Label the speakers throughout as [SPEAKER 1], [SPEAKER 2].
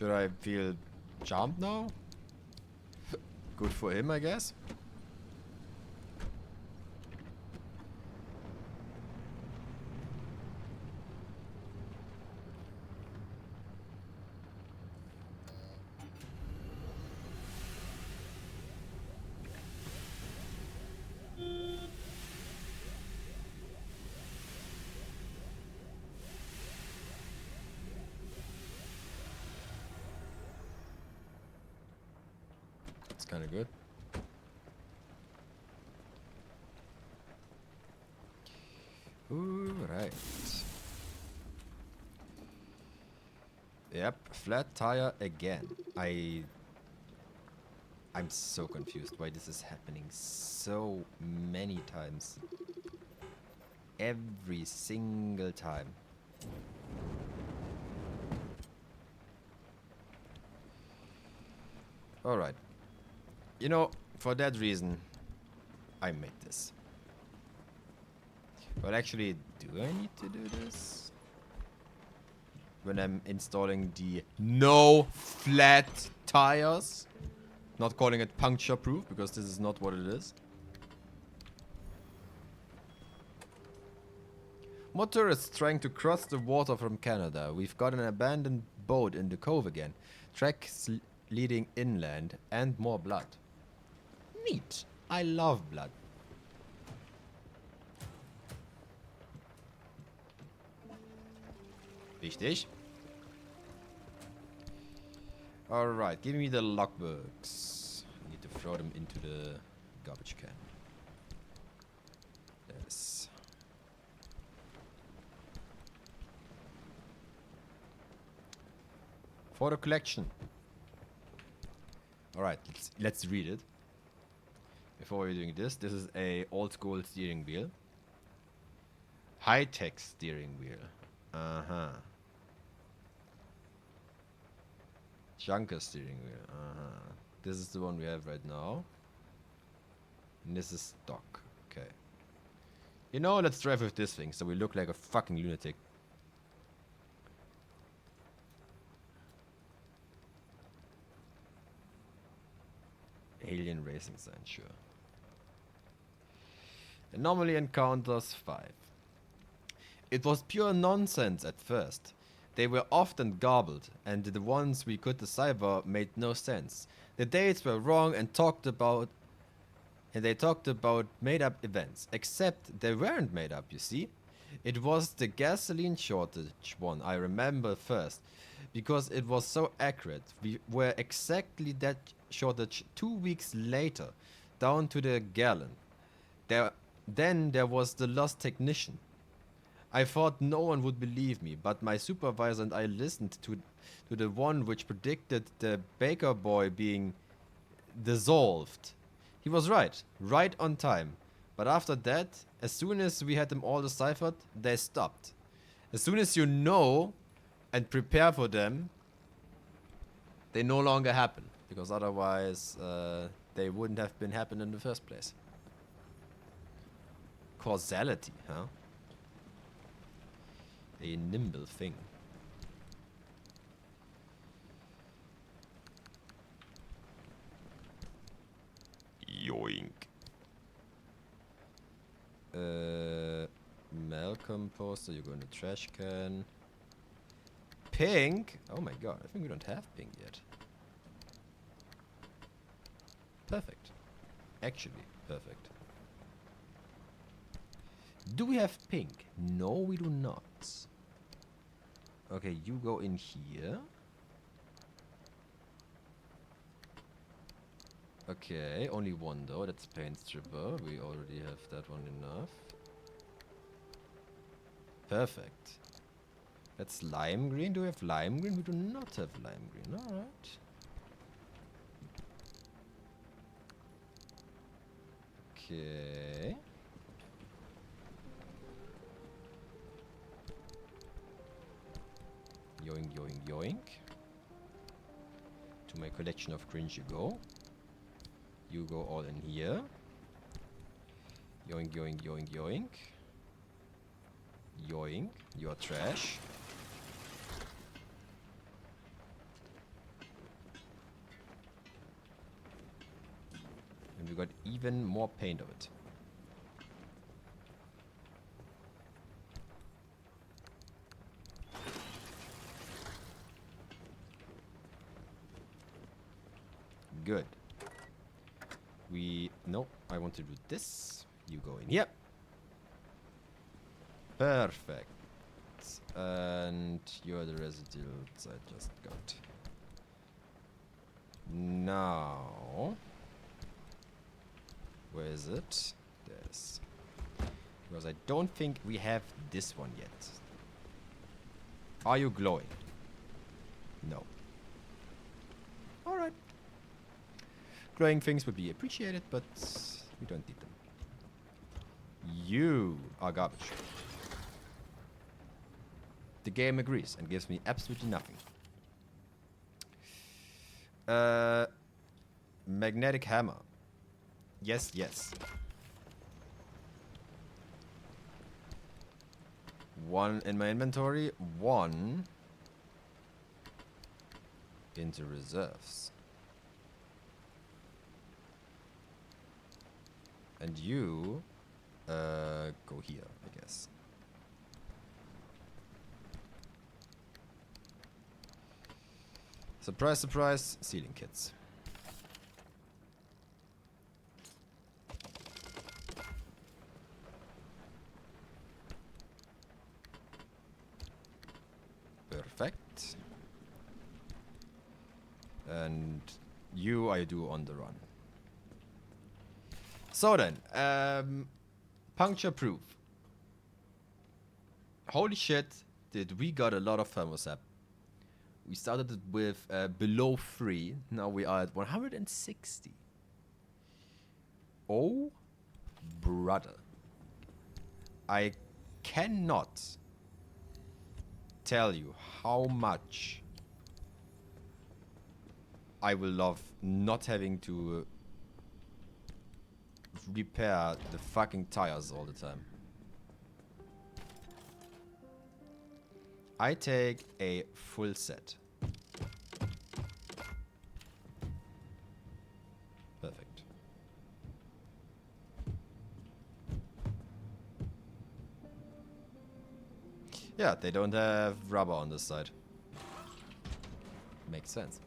[SPEAKER 1] Should I feel charmed now? Good for him, I guess. That's kind of good. Ooh, right. Yep, flat tire again. I'm so confused why this is happening so many times. Every single time. Alright. You know, for that reason, I made this. But actually, do I need to do this? When I'm installing the no flat tires? Not calling it puncture proof, because this is not what it is. Motorists trying to cross the water from Canada. We've got an abandoned boat in the cove again. Tracks leading inland and more blood. Neat. I love blood. Wichtig. Alright, give me the logbooks. I need to throw them into the garbage can. Yes. Photo collection. Alright, let's read it. Before we're doing this, this is a old school steering wheel. High-tech steering wheel. Uh-huh. Junker steering wheel. Uh-huh. This is the one we have right now. And this is stock. Okay. You know, let's drive with this thing so we look like a fucking lunatic. Alien racing sign, sure. Anomaly encounters 5. It was pure nonsense at first. They were often garbled, and the ones we could decipher made no sense. The dates were wrong and they talked about made-up events. Except they weren't made up, you see. It was the gasoline shortage one I remember first, because it was so accurate. We were exactly that shortage 2 weeks later, down to the gallon. Then there was the lost technician. I thought no one would believe me, but my supervisor and I listened to the one which predicted the baker boy being dissolved. He was right on time. But after that, as soon as we had them all deciphered, they stopped. As soon as you know and prepare for them, they no longer happen. Because otherwise, they wouldn't have been happening in the first place. Causality, huh? A nimble thing. Yoink. Malcolm poster, you go in the trash can. Pink? Oh my god, I think we don't have pink yet. Perfect. Actually, perfect. Do we have pink? No, we do not. Okay, you go in here. Okay, only one though. That's paint stripper. We already have that one enough. Perfect. That's lime green. Do we have lime green? We do not have lime green. Alright. Okay. Yoink, yoink, yoink. To my collection of cringe you go. You go all in here. Yoink, yoink, yoink, yoink. Yoink. You are trash. we got even more paint of it. Good. Nope, I want to do this. You go in here. Perfect. And you're the residuals I just got. Now, where is it? This. Because I don't think we have this one yet. Are you glowing? No. Alright. Glowing things would be appreciated, but we don't need them. You are garbage. The game agrees and gives me absolutely nothing. Magnetic hammer. Yes, yes. One in my inventory, one into reserves. And you go here, I guess. Surprise, surprise, sealing kits. Perfect. And you I do on the run. So then, puncture proof. Holy shit, did we got a lot of thermosap. We started it with below 3, now we are at 160. Oh, brother. I cannot tell you how much I will love not having to repair the fucking tires all the time. I take a full set. Perfect. Yeah, they don't have rubber on this side. Makes sense.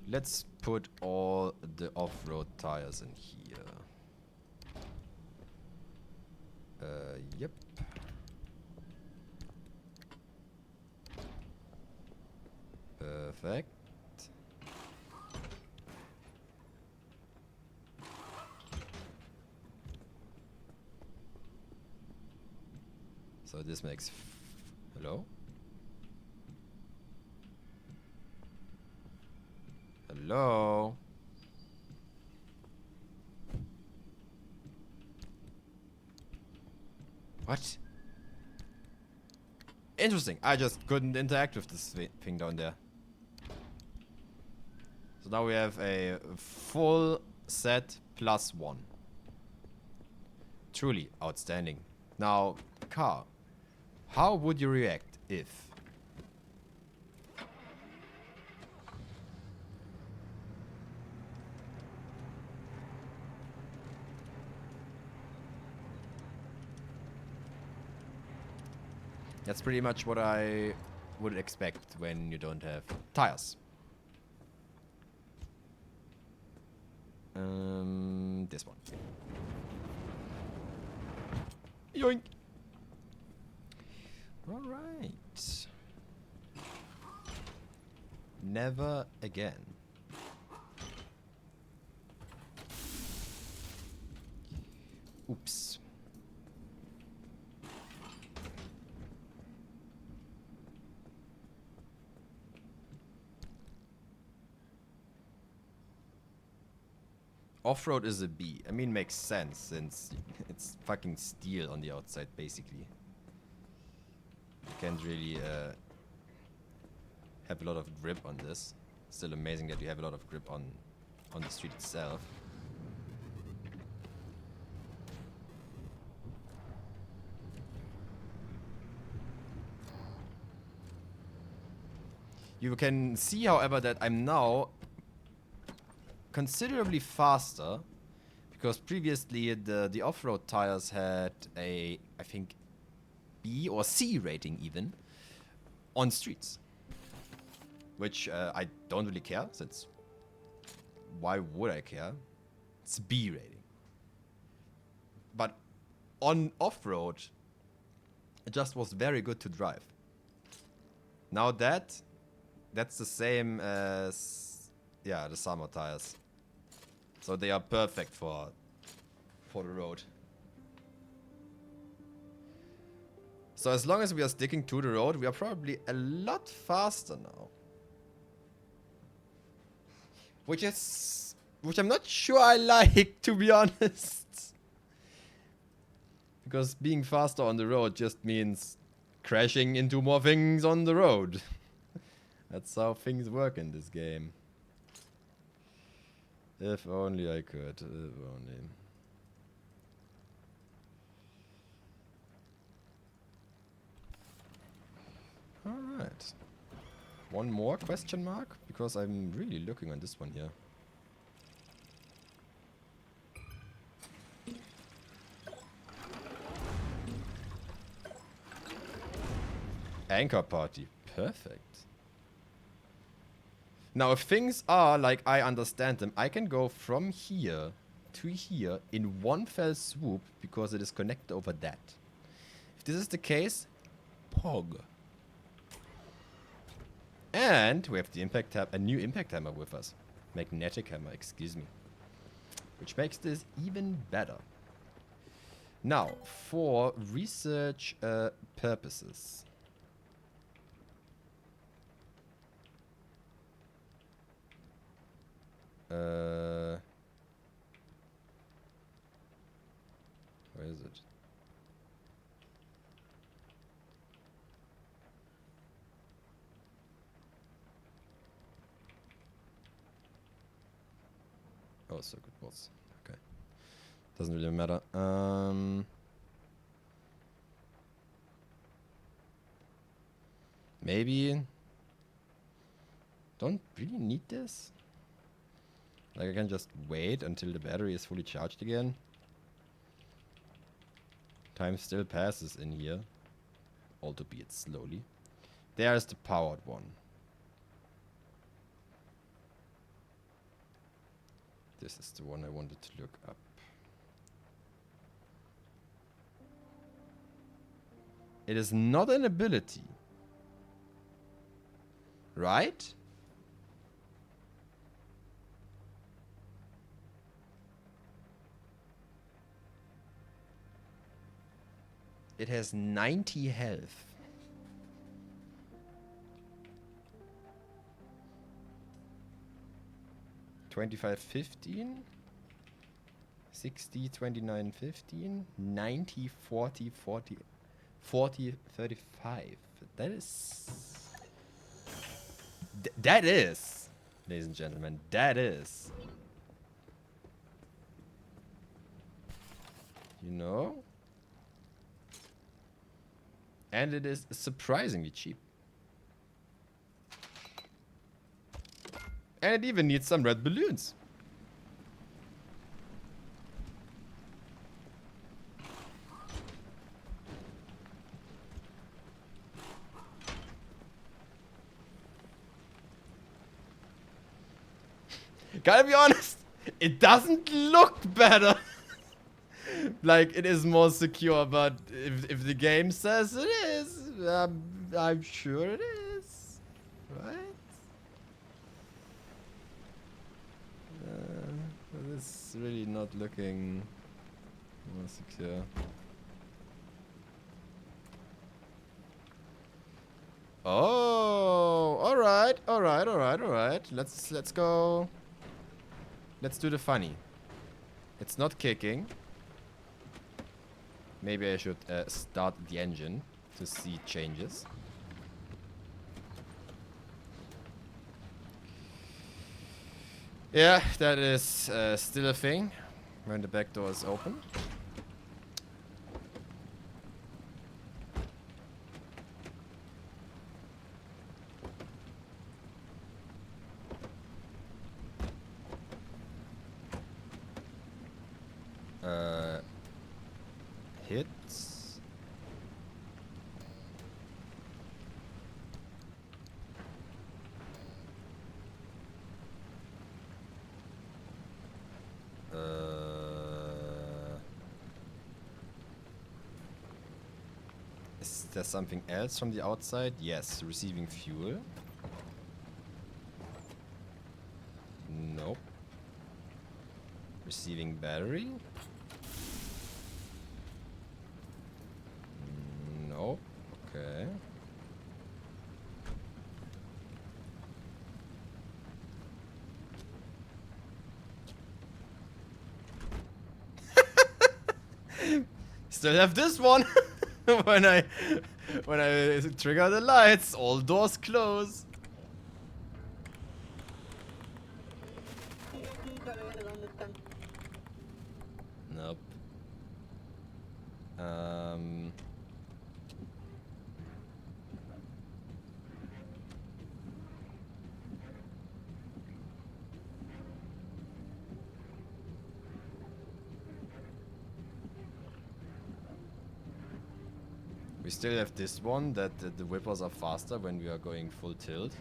[SPEAKER 1] Let's put all the off-road tires in here. Yep. Perfect. So this makes... Hello? Hello? What? Interesting. I just couldn't interact with this thing down there. So now we have a full set plus 1. Truly outstanding. Now, car. How would you react if... That's pretty much what I would expect when you don't have tires. This one. Yoink! Alright. Never again. Oops. Off-road is a B. I mean, makes sense since it's fucking steel on the outside, basically. You can't really have a lot of grip on this. Still amazing that you have a lot of grip on the street itself. You can see, however, that I'm now considerably faster, because previously the off-road tires had a, I think, B or C rating even on streets, which I don't really care, since why would I care? It's B rating. But on off-road, it just was very good to drive. Now that's the same as, yeah, the summer tires. So they are perfect for the road. So as long as we are sticking to the road, we are probably a lot faster now. Which I'm not sure I like, to be honest. Because being faster on the road just means crashing into more things on the road. That's how things work in this game. If only I could. If only. Alright. One more question mark? Because I'm really looking on this one here. Anchor party. Perfect. Now, if things are like I understand them, I can go from here to here in one fell swoop because it is connected over that. If this is the case, Pog. And we have the a new impact hammer with us. Magnetic hammer, excuse me. Which makes this even better. Now, for research purposes. Where is it? Oh, circuit boards. Okay. Doesn't really matter. Maybe. Don't really need this. Like, I can just wait until the battery is fully charged again. Time still passes in here. Albeit slowly. There's the powered one. This is the one I wanted to look up. It is not an ability. Right? It has 90 health. $25, 15. 60, 29, 15. 90, 40, 40, 40, 35. That is... that is, ladies and gentlemen, that is... you know? And it is surprisingly cheap. And it even needs some red balloons. Gotta be honest, it doesn't look better. Like, it is more secure, but if the game says it is, I'm sure it is. Right? This is really not looking more secure. Oh, alright. Let's go. Let's do the funny. It's not kicking. Maybe I should start the engine to see changes. Yeah, that is still a thing when the back door is open. hits. Is there something else from the outside? Yes, receiving fuel. Nope. Receiving battery? Nope. Okay. Still have this one. when I trigger the lights, all doors close. Nope. We still have this one, that the whippers are faster when we are going full tilt.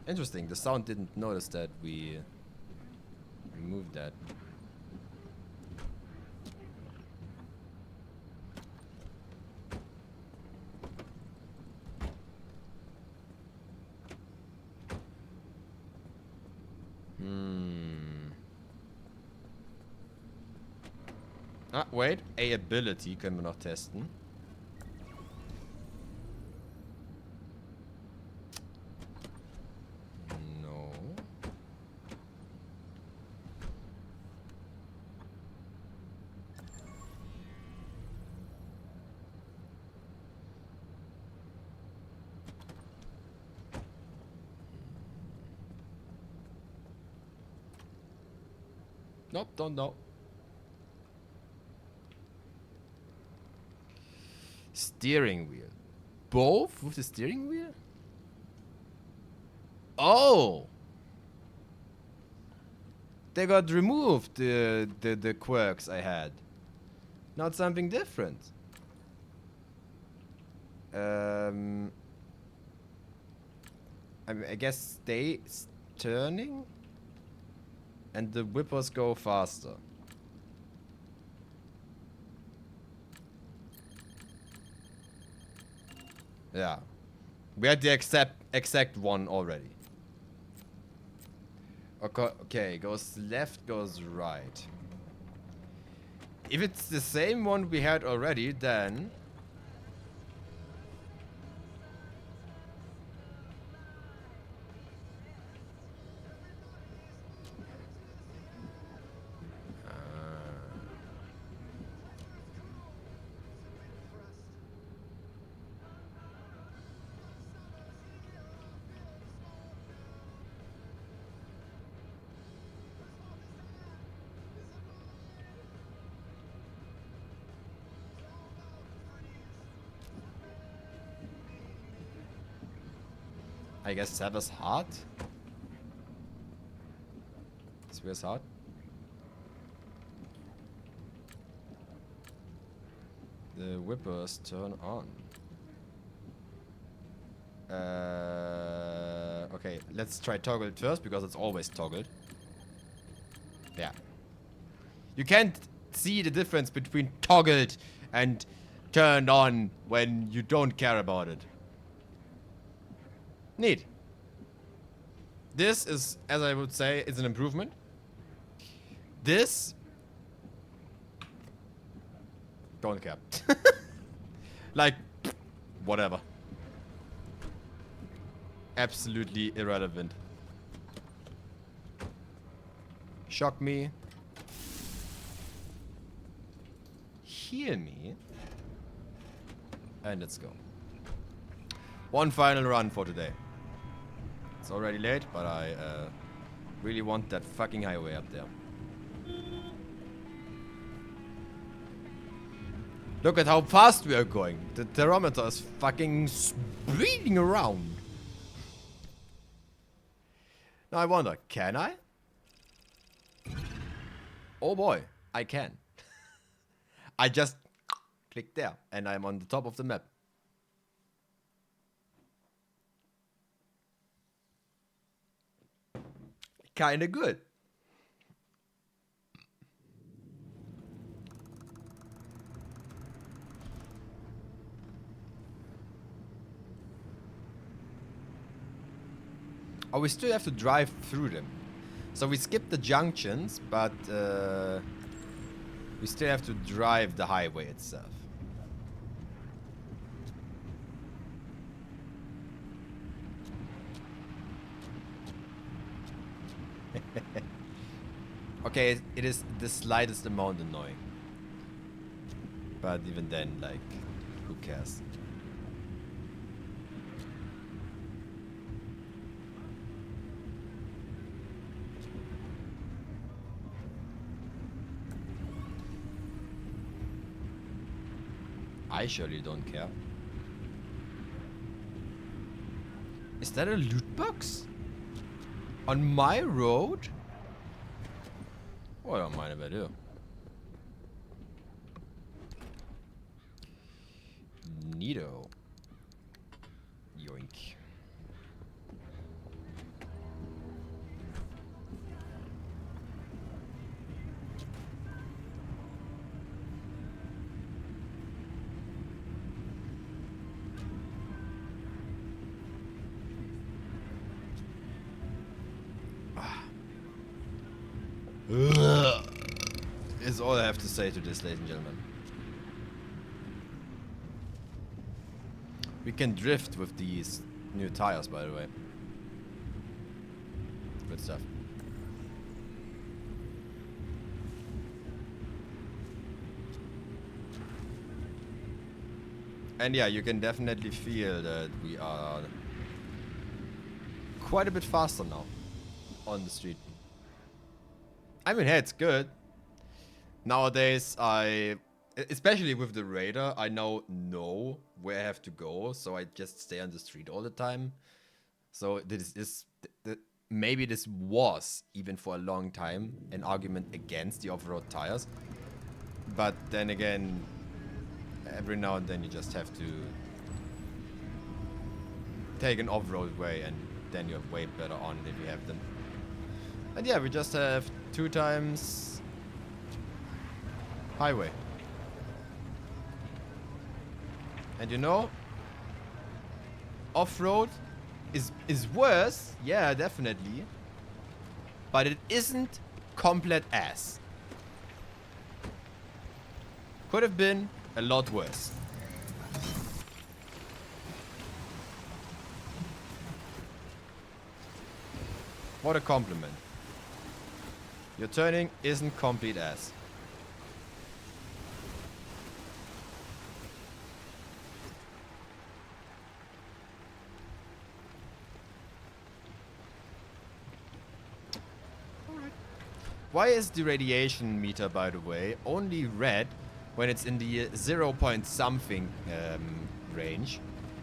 [SPEAKER 1] Interesting, the sound didn't notice that we removed that. Ah, wait. A-Ability können wir noch testen. No. Nope, don't know. Steering wheel. Both with the steering wheel? Oh! They got removed, the quirks I had. Not something different. I mean, I guess stay turning? And the whippers go faster. Yeah. We had the exact one already. Okay, goes left, goes right. If it's the same one we had already, then... I guess Sever's hard. Sever's hard. The whippers turn on. Okay, let's try toggle it first because it's always toggled. Yeah. You can't see the difference between toggled and turned on when you don't care about it. Neat. This is, as I would say, is an improvement. This... don't care. Like, whatever. Absolutely irrelevant. Shock me. Heal me. And let's go. One final run for today. It's already late, but I really want that fucking highway up there. Look at how fast we are going. The thermometer is fucking speeding around. Now I wonder, can I? Oh boy, I can. I just click there and I'm on the top of the map. Kinda good. Oh, we still have to drive through them. So we skipped the junctions, but we still have to drive the highway itself. Okay, it is the slightest amount annoying. But even then, like, who cares? I surely don't care. Is that a loot box? On my road? Well, I don't mind if I do. Neato. Yoink. Is all I have to say to this, ladies and gentlemen. We can drift with these new tires, by the way. Good stuff. And yeah, you can definitely feel that we are quite a bit faster now on the street. I mean, hey, it's good. Nowadays, especially with the radar, I now know where I have to go, so I just stay on the street all the time. So maybe this was, even for a long time, an argument against the off-road tires. But then again, every now and then you just have to take an off-road way, and then you're way better on if you have them. And yeah, we just have 2 times highway. And you know, off-road is worse, yeah, definitely. But it isn't complete ass. Could have been a lot worse. What a compliment. Your turning isn't complete ass. Why is the radiation meter, by the way, only red when it's in the 0 point something range?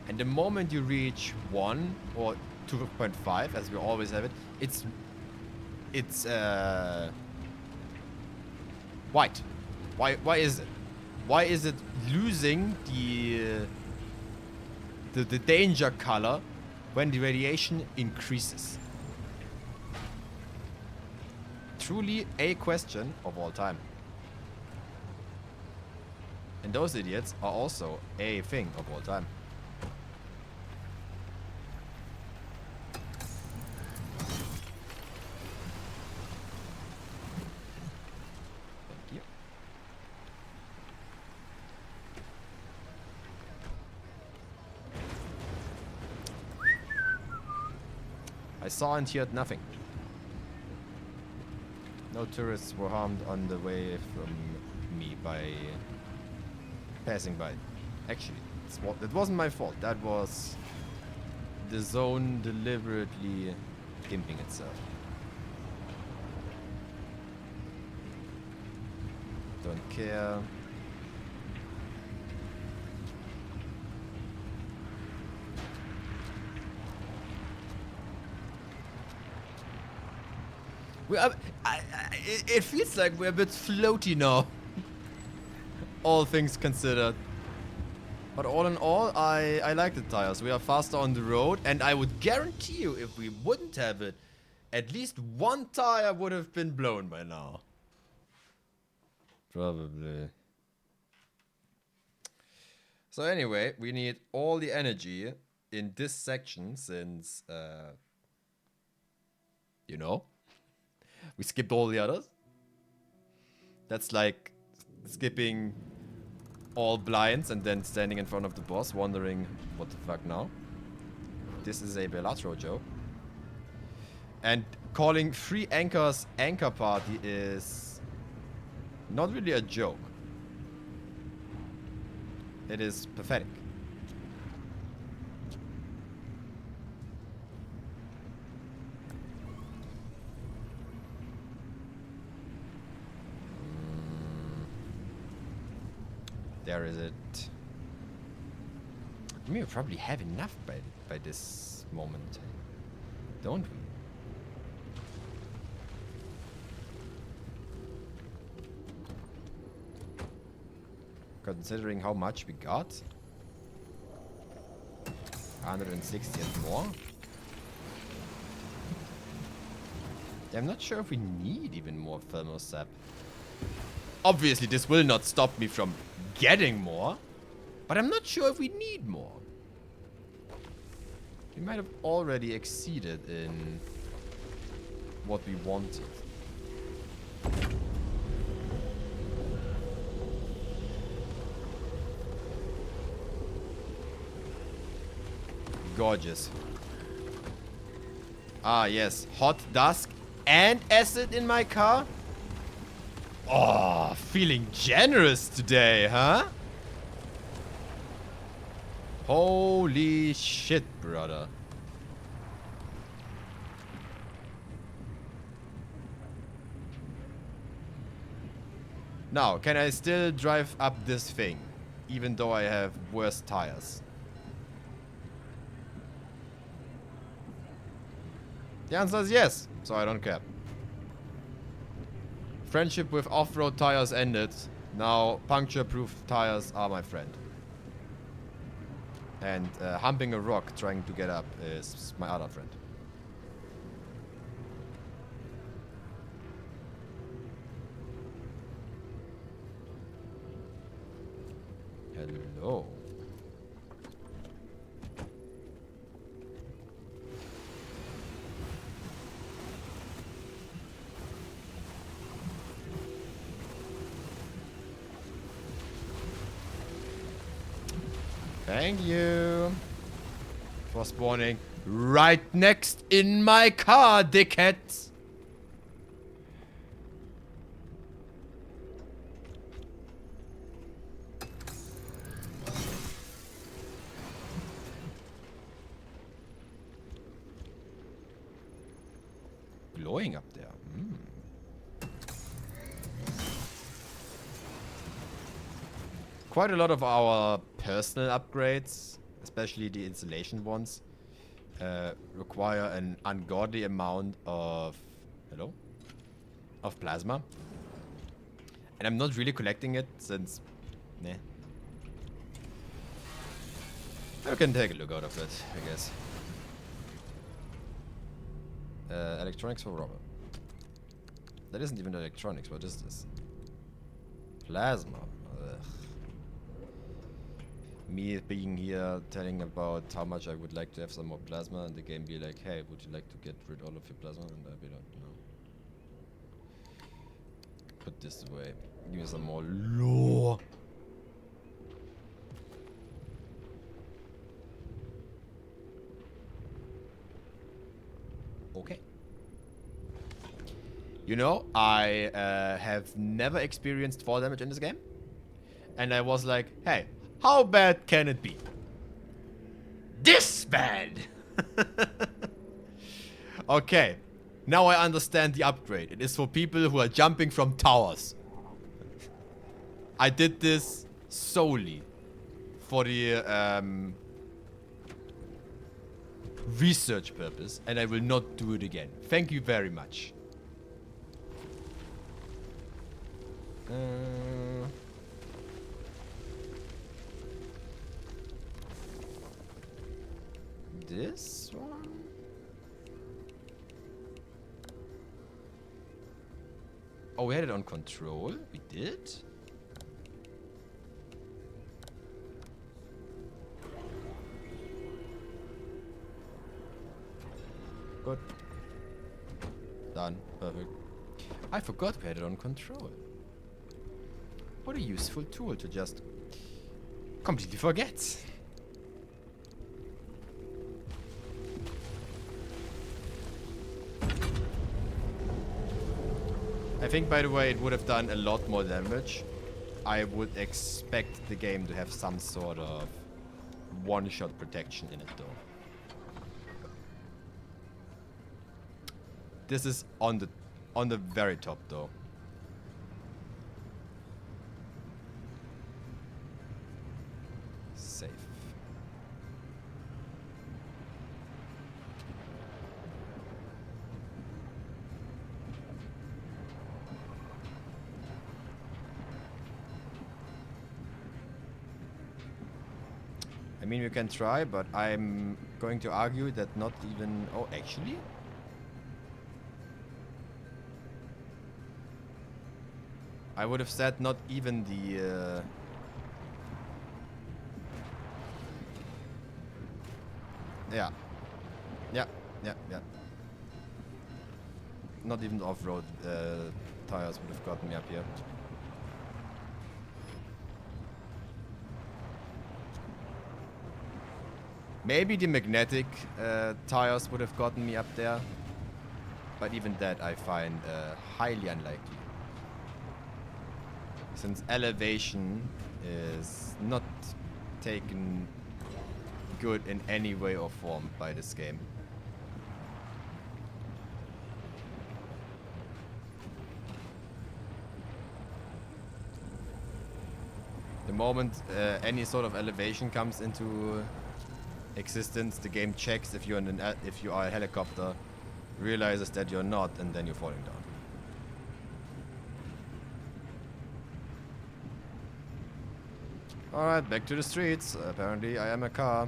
[SPEAKER 1] And the moment you reach 1 or 2.5, as we always have it, it's white. Why is it? Why is it losing the danger color when the radiation increases? Truly a question of all time. And those idiots are also a thing of all time. Thank you. I saw and heard nothing. No tourists were harmed on the way from me by passing by. Actually, it wasn't my fault. That was the zone deliberately gimping itself. Don't care. We are, it feels like we're a bit floaty now. All things considered. But all in all, I like the tires. We are faster on the road, and I would guarantee you, if we wouldn't have it, at least one tire would have been blown by now. Probably. So anyway, we need all the energy in this section since, you know, we skipped all the others. That's like skipping all blinds and then standing in front of the boss wondering what the fuck now. This is a Bellatro joke. And calling 3 anchors anchor party is not really a joke. It is pathetic. There is it. I mean, we probably have enough by this moment, don't we? Considering how much we got. 160 and more. I'm not sure if we need even more thermosap. Obviously, this will not stop me from getting more, but I'm not sure if we need more. We might have already exceeded in what we wanted. Gorgeous. Ah, yes. Hot dusk and acid in my car? Oh, feeling generous today, huh? Holy shit, brother. Now, can I still drive up this thing, even though I have worse tires? The answer is yes, so I don't care. Friendship with off-road tires ended. Now, puncture-proof tires are my friend. And humping a rock trying to get up is my other friend. Hello. Thank you for spawning right next in my car, dickheads. Glowing up there. Quite a lot of our personal upgrades, especially the installation ones, require an ungodly amount of plasma. And I'm not really collecting it since I can take a look out of it, I guess. Electronics for Robert. That isn't even electronics, what is this? Plasma. Ugh. Me being here telling about how much I would like to have some more plasma, and the game be like, hey, would you like to get rid of all of your plasma? And I'd be like, no. Put this away. Give me some more lore. Okay. You know, I have never experienced fall damage in this game. And I was like, hey, how bad can it be? This bad! Okay. Now I understand the upgrade. It is for people who are jumping from towers. I did this solely for the research purpose, and I will not do it again. Thank you very much. Uh, this one? Oh, we had it on control? We did? Good. Done. Perfect. I forgot we had it on control. What a useful tool to just completely forget. I think, by the way, it would have done a lot more damage. I would expect the game to have some sort of one-shot protection in it, though. This is on the very top, though. Safe. I mean, we can try, but I'm going to argue that not even... Oh, actually? I would have said not even the... Yeah. Yeah, yeah, yeah. Not even the off-road tires would have gotten me up here. Maybe the magnetic tires would have gotten me up there. But even that I find highly unlikely. Since elevation is not taken good in any way or form by this game. The moment any sort of elevation comes into existence, the game checks if you're in if you are a helicopter, realizes that you're not, and then you're falling down. Alright, back to the streets. Apparently I am a car.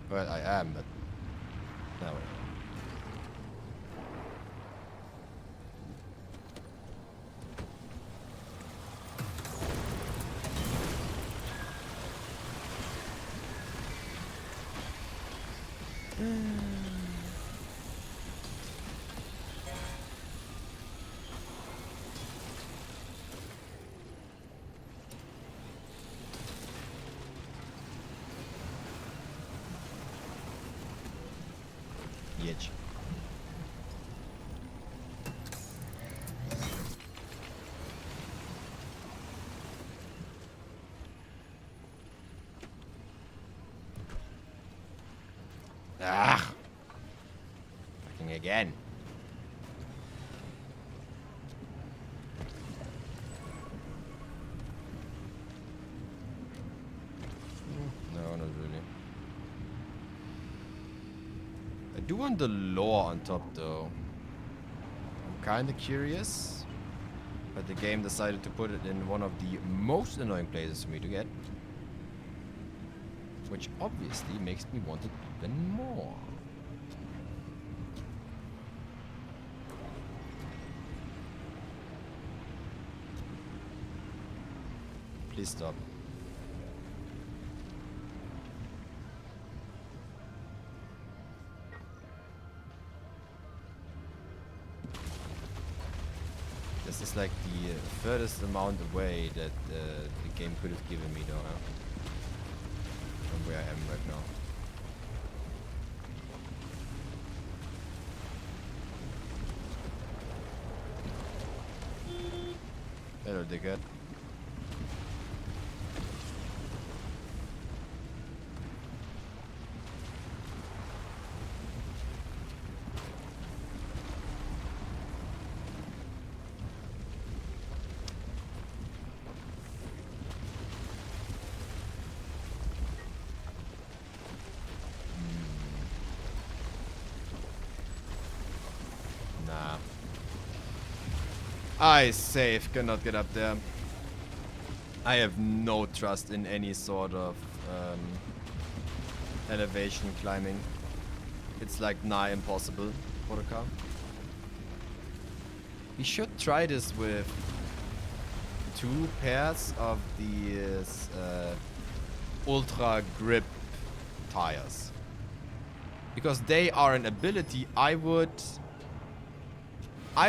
[SPEAKER 1] Well, I am, but... No. Yitch. Ah! Fucking again. No, not really. I do want the lore on top, though. I'm kinda curious, but the game decided to put it in one of the most annoying places for me to get. Which obviously makes me want it even more. Please stop. This is like the furthest amount away that the game could have given me, though, huh? From where I am right now. Hello, dickhead. I safe cannot get up there. I have no trust in any sort of elevation climbing. It's like nigh impossible for the car. We should try this with 2 pairs of these ultra grip tires. Because they are an ability I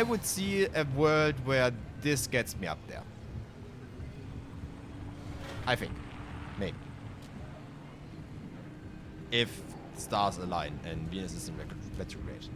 [SPEAKER 1] would see a world where this gets me up there. I think. Maybe. If stars align and Venus is in retrograde.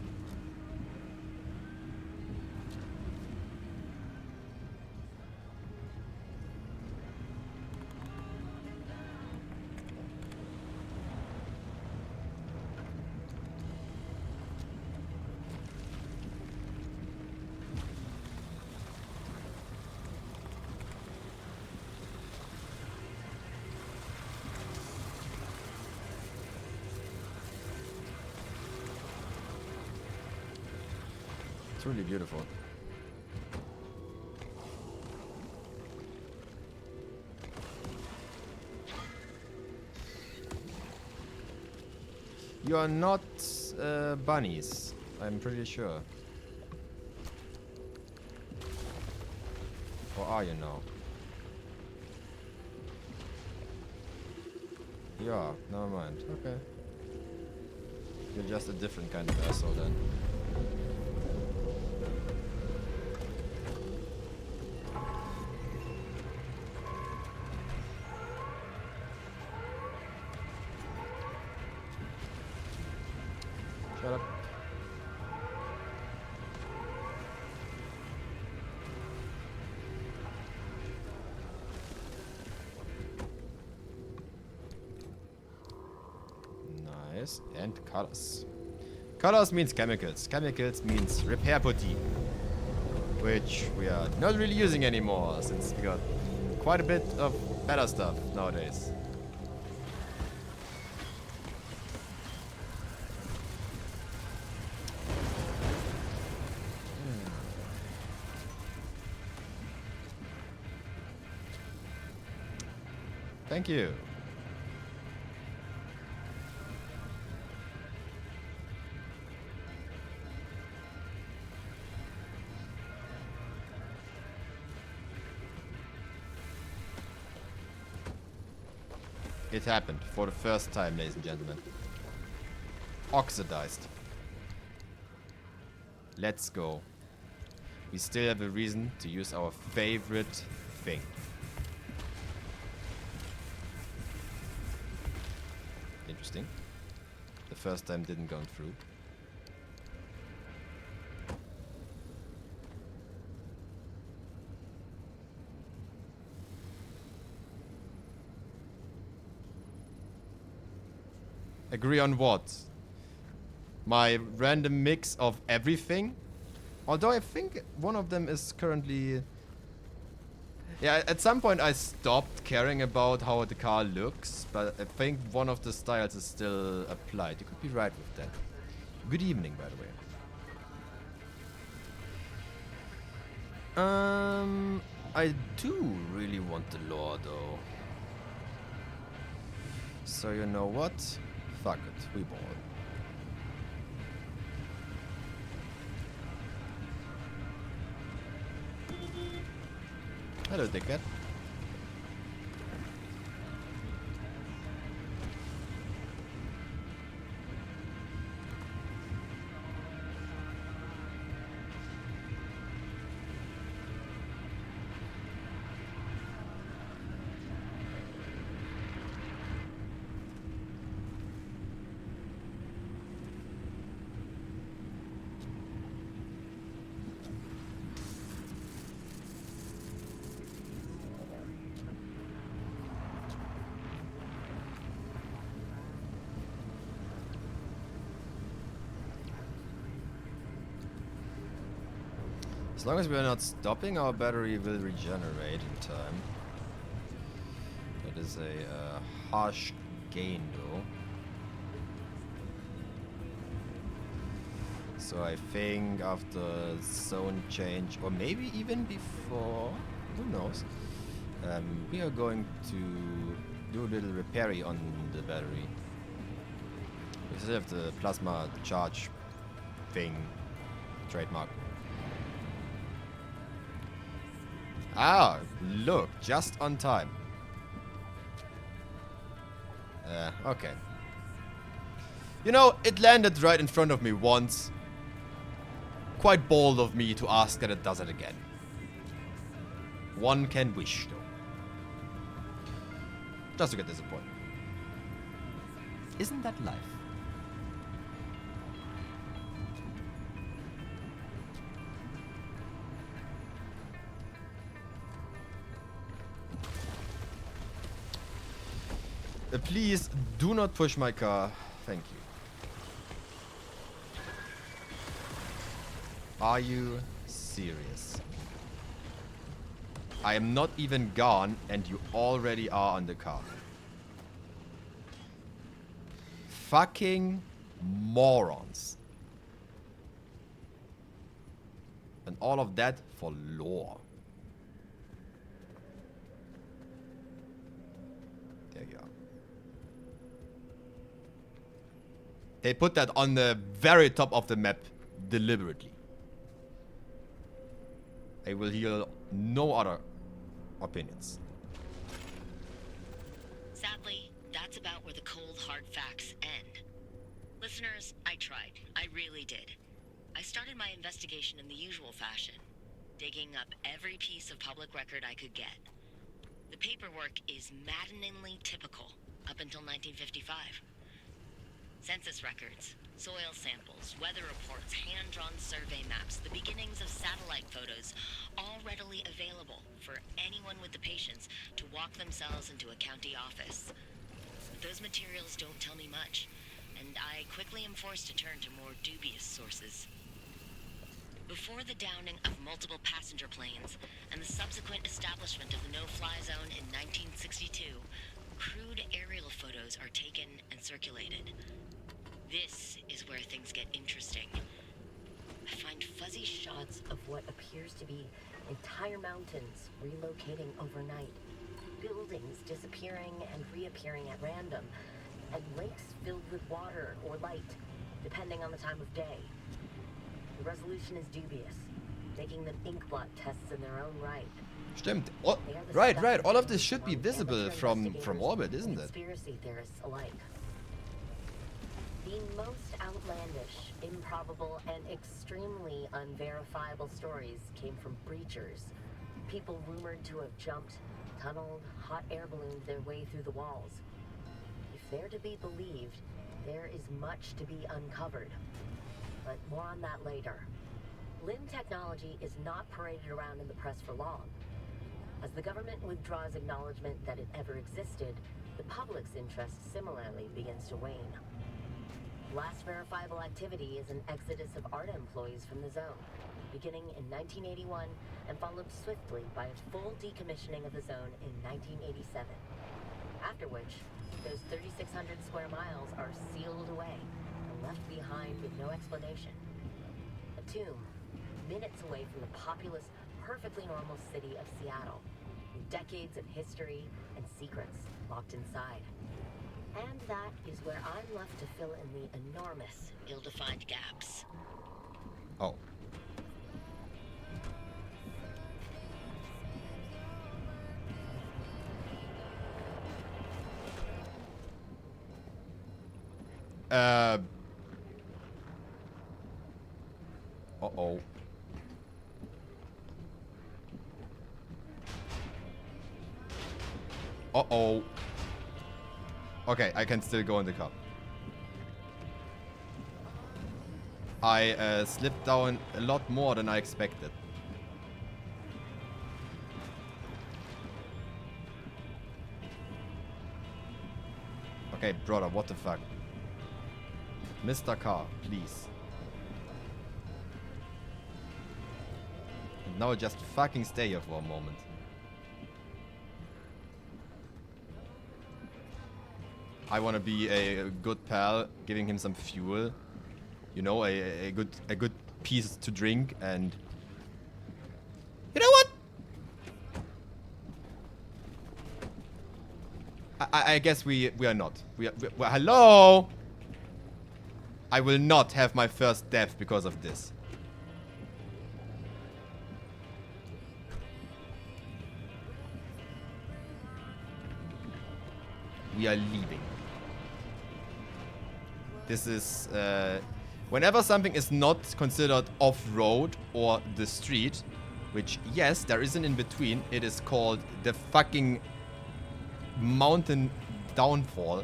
[SPEAKER 1] It's really beautiful. You are not bunnies, I'm pretty sure. Or are you now? Yeah, never mind. Okay. You're just a different kind of asshole then. Shut up. Nice. And colors. Colors means chemicals. Chemicals means repair putty. Which we are not really using anymore since we got quite a bit of better stuff nowadays. Thank you. It happened for the first time, ladies and gentlemen. Oxidized. Let's go. We still have a reason to use our favorite thing. Interesting. The first time didn't go through. Agree on what? My random mix of everything? Although I think one of them is currently... Yeah, at some point I stopped caring about how the car looks, but I think one of the styles is still applied. You could be right with that. Good evening, by the way. I do really want the lore, though. So you know what? Fuck it, we ball. Hello, dickhead. As long as we are not stopping, our battery will regenerate in time. That is a harsh gain, though. So I think after zone change, or maybe even before, who knows, we are going to do a little repairing on the battery. We still have the plasma charge thing trademark. Ah, look, just on time. Okay. You know, it landed right in front of me once. Quite bold of me to ask that it does it again. One can wish, though. Just to get disappointed. Isn't that life? Please do not push my car. Thank you. Are you serious? I am not even gone and you already are on the car. Fucking morons. And all of that for lore. There you are. They put that on the very top of the map deliberately. I will hear no other opinions.
[SPEAKER 2] Sadly, that's about where the cold, hard facts end. Listeners, I tried. I really did. I started my investigation in the usual fashion, digging up every piece of public record I could get. The paperwork is maddeningly typical up until 1955. Census records, soil samples, weather reports, hand-drawn survey maps, the beginnings of satellite photos, all readily available for anyone with the patience to walk themselves into a county office. But those materials don't tell me much, and I quickly am forced to turn to more dubious sources. Before the downing of multiple passenger planes and the subsequent establishment of the no-fly zone in 1962, crude aerial photos are taken and circulated. This is where things get interesting. I find fuzzy shots of what appears to be entire mountains relocating overnight, buildings disappearing and reappearing at random, and lakes filled with water or light, depending on the time of day. The resolution is dubious, making them inkblot tests in their own right.
[SPEAKER 1] Stimmt. Oh, right. All of this should be visible from orbit, isn't it?
[SPEAKER 2] Conspiracy theorists alike. The most outlandish, improbable, and extremely unverifiable stories came from breachers. People rumored to have jumped, tunneled, hot air ballooned their way through the walls. If they're to be believed, there is much to be uncovered. But more on that later. LIM technology is not paraded around in the press for long. As the government withdraws acknowledgement that it ever existed, the public's interest similarly begins to wane. Last verifiable activity is an exodus of ARDA employees from the zone, beginning in 1981 and followed swiftly by a full decommissioning of the zone in 1987. After which, those 3,600 square miles are sealed away and left behind with no explanation. A tomb, minutes away from the populous, perfectly normal city of Seattle, with decades of history and secrets locked inside. And that is where I'm left to fill in the enormous, ill-defined gaps.
[SPEAKER 1] Oh. Uh-oh. Uh-oh. Okay, I can still go in the car. I slipped down a lot more than I expected. Okay, brother, what the fuck? Mr. Car, please. And now just fucking stay here for a moment. I wanna be a good pal, giving him some fuel. You know, a good piece to drink, and you know what? I guess we are not. Well, hello. I will not have my first death because of this. We are leaving. This is, whenever something is not considered off-road or the street, which, yes, there is an in-between, it is called the fucking mountain downfall.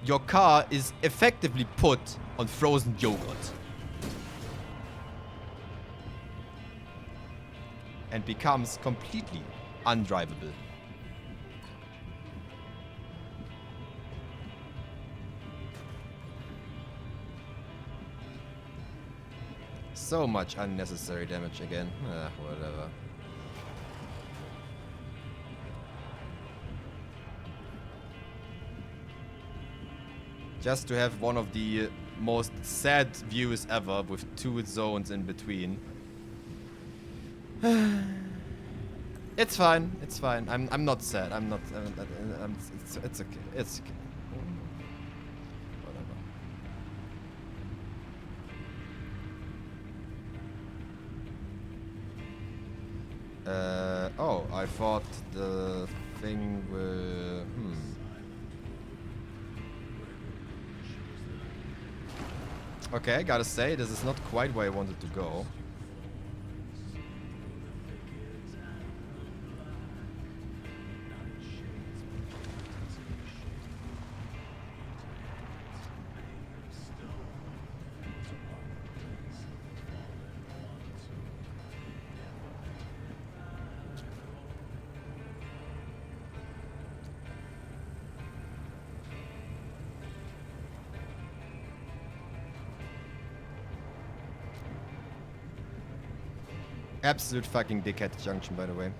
[SPEAKER 1] Your car is effectively put on frozen yogurt. And becomes completely undrivable. So much unnecessary damage again. Whatever. Just to have one of the most sad views ever with 2 zones in between. It's fine. It's fine. I'm not sad. I'm not. It's okay. It's okay. Whatever. Oh, I thought the thing will. Okay, gotta say, this is not quite where I wanted to go. Absolute fucking dickhead junction, by the way.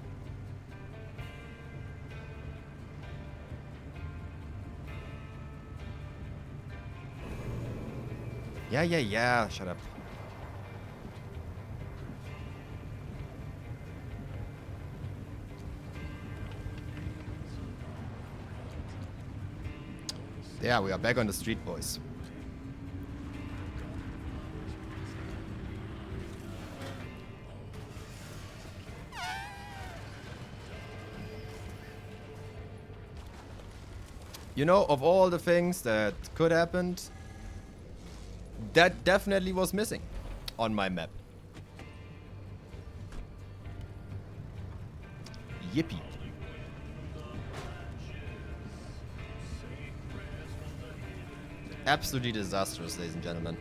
[SPEAKER 1] Yeah. Shut up. Yeah, we are back on the street, boys. You know, of all the things that could happen, that definitely was missing on my map. Yippee. Absolutely disastrous, ladies and gentlemen.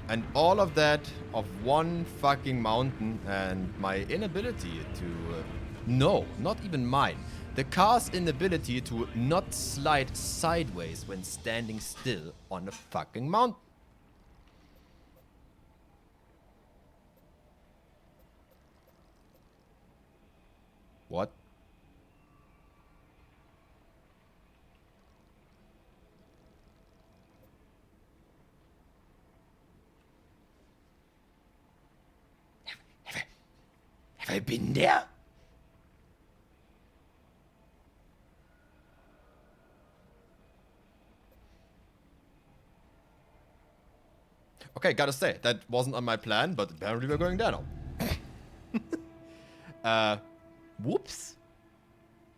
[SPEAKER 1] And all of that of one fucking mountain and my inability to... no, not even mine. The car's inability to not slide sideways when standing still on a fucking mountain. What? Have I been there? Okay, gotta say, that wasn't on my plan, but apparently we're going there now. Whoops.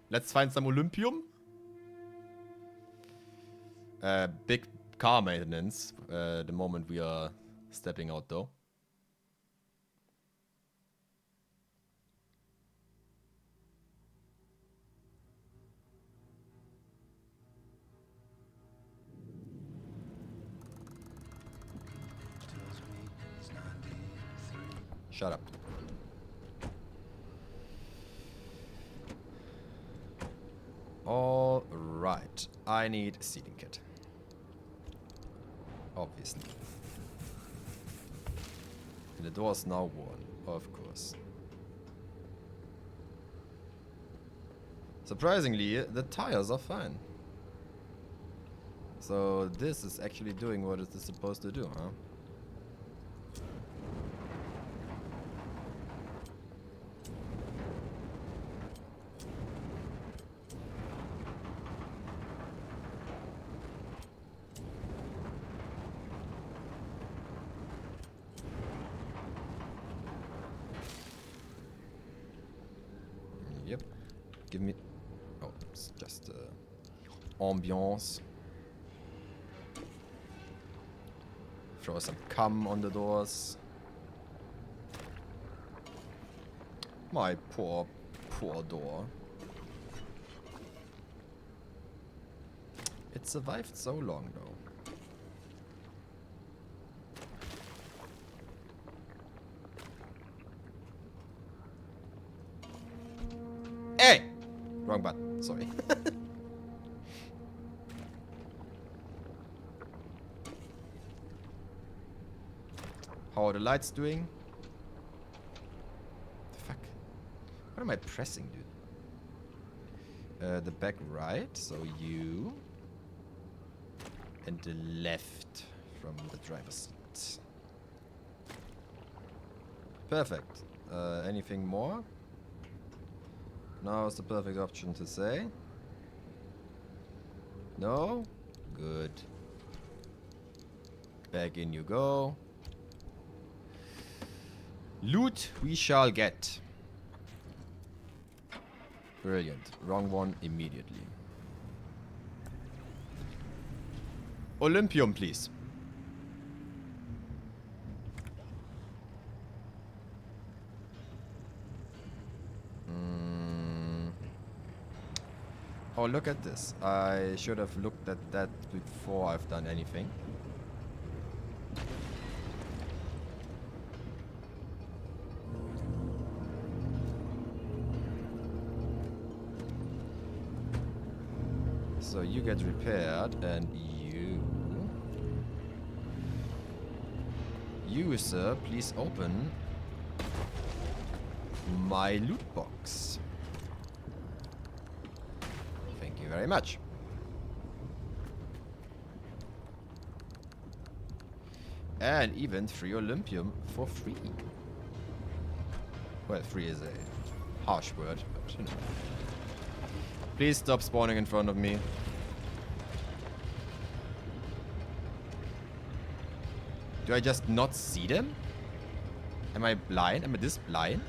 [SPEAKER 1] Let's find some Olympium. Big car maintenance, the moment we are stepping out though. Shut up. All right. I need a seating kit. Obviously. And the door is now worn, of course. Surprisingly, the tires are fine. So this is actually doing what it is supposed to do, huh? Yep. Give me... Oh, it's just ambiance. Throw some cum on the doors. My poor, poor door. It survived so long, though. Hey! Wrong button, sorry. How are the lights doing? The fuck? What am I pressing, dude? The back right, so you. And the left from the driver's seat. Perfect. Anything more? Now is the perfect option to say. No? Good. Back in you go. Loot we shall get. Brilliant. Wrong one immediately. Olympium, please. Oh, look at this. I should have looked at that before I've done anything. So you get repaired, and you, sir, please open my loot box. Thank you very much. And even free Olympium for free. Well, free is a harsh word, but you know. Please stop spawning in front of me. Do I just not see them? Am I blind? Am I this blind?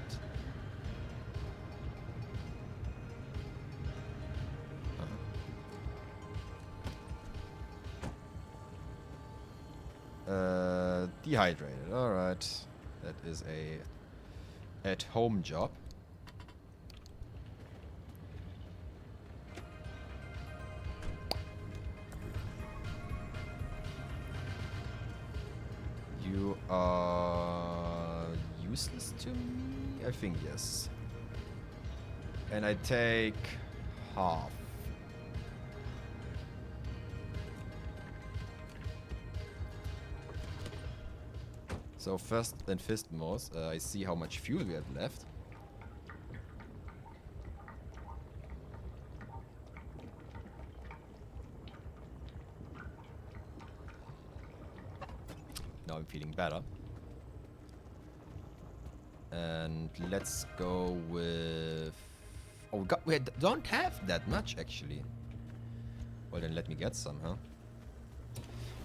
[SPEAKER 1] Dehydrated. Alright. That is a at-home job. You are useless to me? I think yes. And I take half. So first and foremost, I see how much fuel we have left. Now I'm feeling better. And let's go with... Oh, we don't have that much, actually. Well, then let me get some, huh?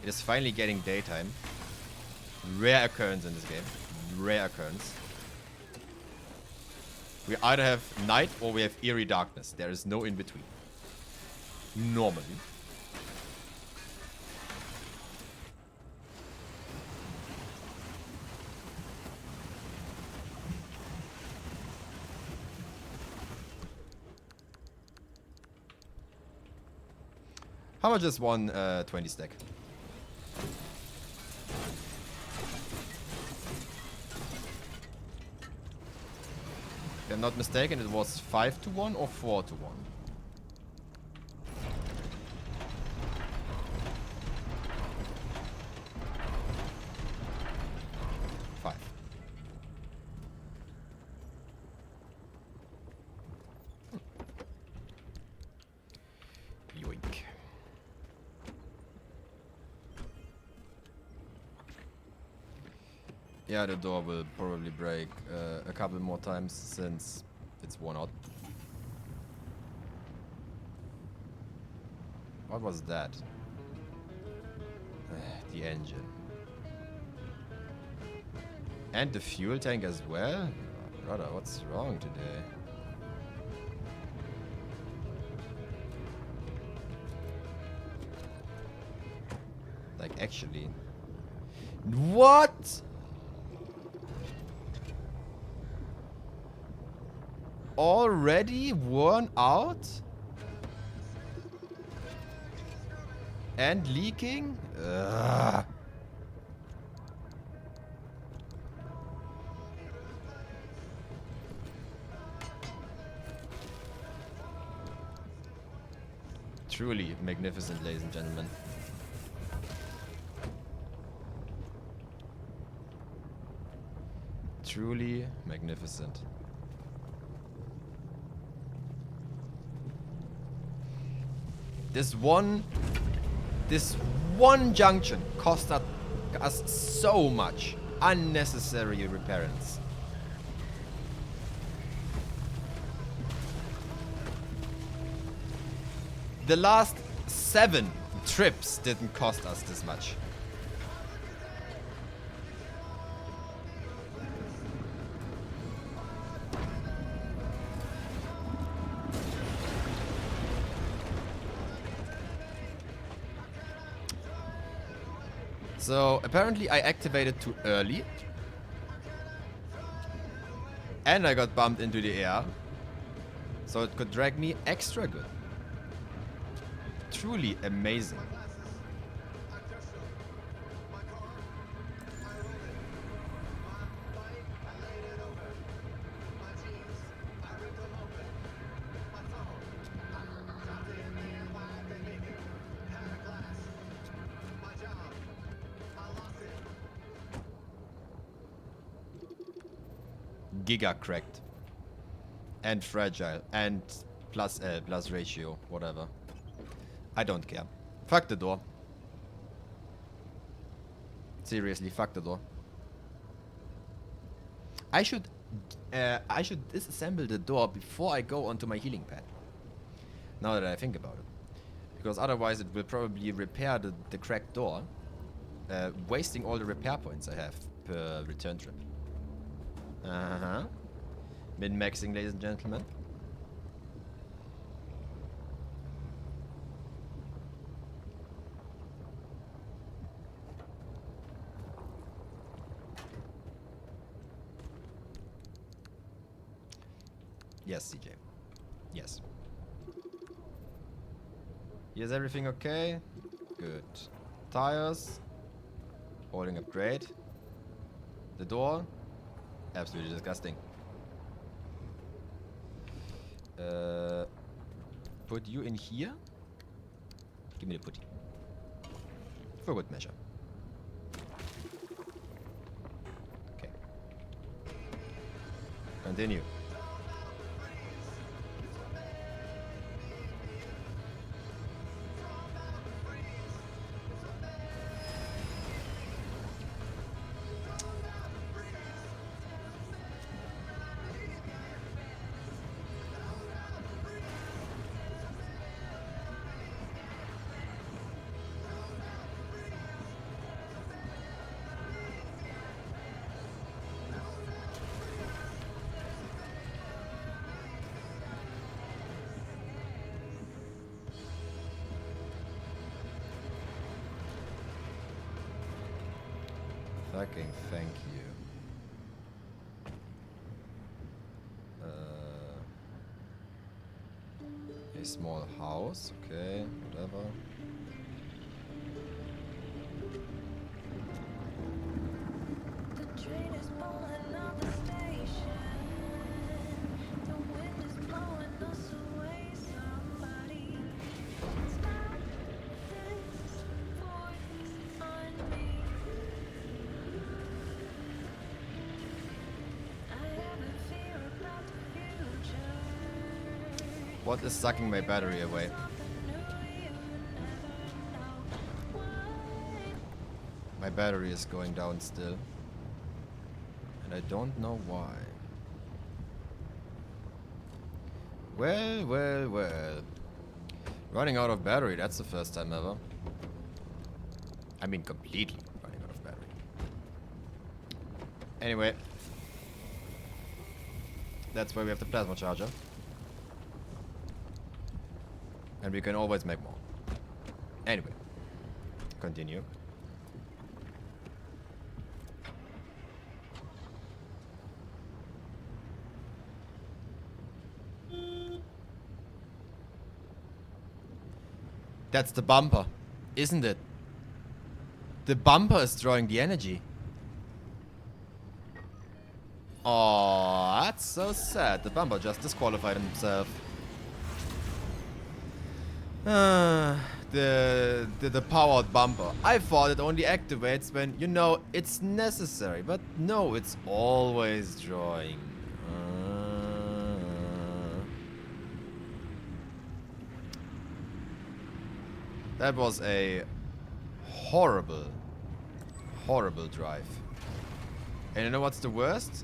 [SPEAKER 1] It is finally getting daytime. Rare occurrence in this game. Rare occurrence. We either have night or we have eerie darkness. There is no in between. Normally. How much is one 20 stack? If I'm not mistaken, it was 5 to 1 or 4 to 1. Yoink. Yeah, the door will probably break a couple more times since it's worn out. What was that? The engine. And the fuel tank as well? Oh, brother, what's wrong today? Like, actually. What? Already worn out? And leaking? Ugh. Truly magnificent, ladies and gentlemen. Truly magnificent. This one junction cost us so much unnecessary repairs. The last 7 trips didn't cost us this much. So apparently I activated too early. And I got bumped into the air. So it could drag me extra good. Truly amazing. Giga cracked. And fragile. And plus ratio. Whatever. I don't care. Fuck the door. Seriously, fuck the door. I should disassemble the door before I go onto my healing pad. Now that I think about it. Because otherwise it will probably repair the cracked door. Wasting all the repair points I have per return trip. Uh-huh. Min-maxing, ladies and gentlemen. Yes, CJ. Yes. Is everything okay? Good. Tires. Holding up great. The door. Absolutely disgusting. Put you in here. Give me the putty. For good measure. Okay. Continue. Fucking thank you. A small house, okay, whatever.
[SPEAKER 3] The train is pulling out the station. The wind is blowing us away. Somebody stop this voice on me. I have a fear about the future.
[SPEAKER 1] What is sucking my battery away?
[SPEAKER 3] Something new you never know. Why?
[SPEAKER 1] My battery is going down still. I don't know why. Well, well, well. Running out of battery, that's the first time ever. I mean, completely running out of battery. Anyway. That's why we have the plasma charger. And we can always make more. Anyway. Continue. That's the bumper, isn't it? The bumper is drawing the energy. Oh, that's so sad. The bumper just disqualified himself. The powered bumper. I thought it only activates when, you know, it's necessary. But no, it's always drawing. That was a horrible, horrible drive. And you know what's the worst?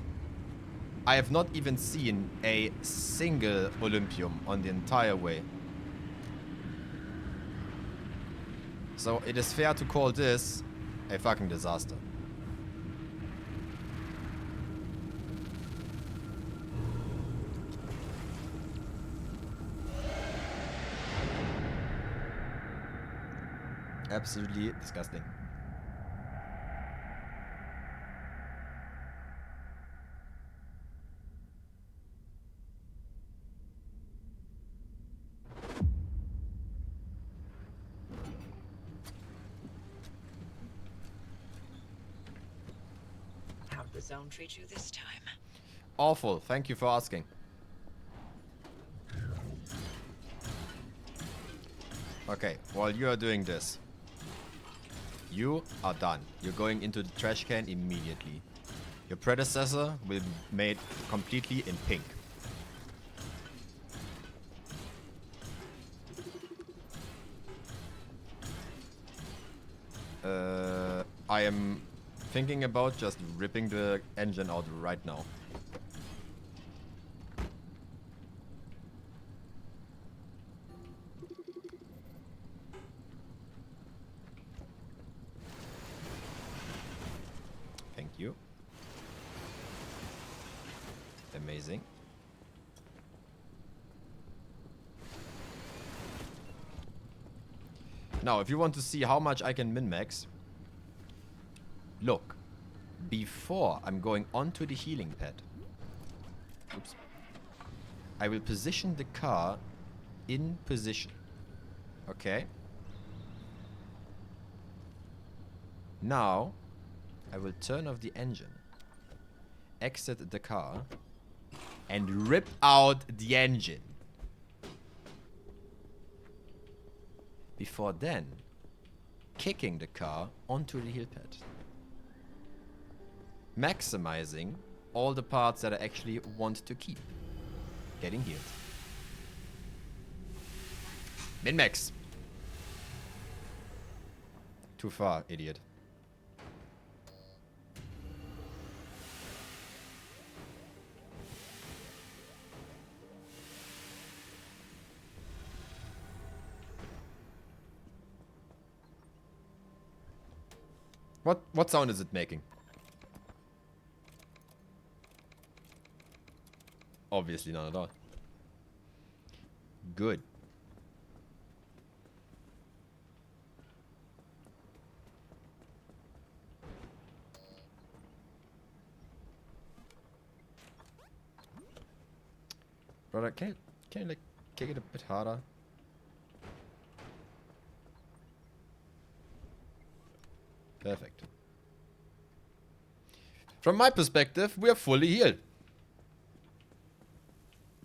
[SPEAKER 1] I have not even seen a single Olympium on the entire way. So it is fair to call this a fucking disaster. Absolutely disgusting.
[SPEAKER 4] How'd the zone treat you this time?
[SPEAKER 1] Awful. Thank you for asking. Okay, while you are doing this, you are done. You're going into the trash can immediately. Your predecessor will be made completely in pink. I am thinking about just ripping the engine out right now. Thank you. Amazing. Now, if you want to see how much I can min-max, look, before I'm going onto the healing pad, oops, I will position the car in position. Okay? Now, I will turn off the engine, exit the car, and rip out the engine. Before then, kicking the car onto the heel pad. Maximizing all the parts that I actually want to keep. Getting healed. Min-max. Too far, idiot. What sound is it making? Obviously not at all. Good. Brother, can you like kick it a bit harder? Perfect. From my perspective, we are fully healed.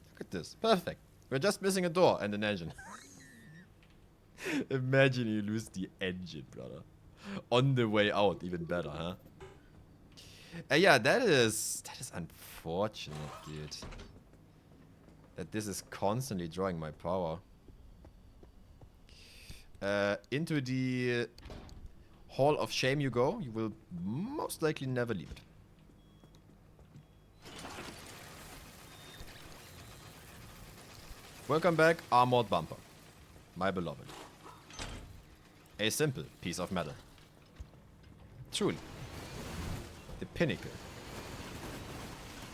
[SPEAKER 1] Look at this. Perfect. We're just missing a door and an engine. Imagine you lose the engine, brother. On the way out, even better, huh? Yeah, that is unfortunate, dude. That this is constantly drawing my power. Into the Hall of Shame you go. You will most likely never leave it. Welcome back, Armored Bumper. My beloved. A simple piece of metal. Truly. The pinnacle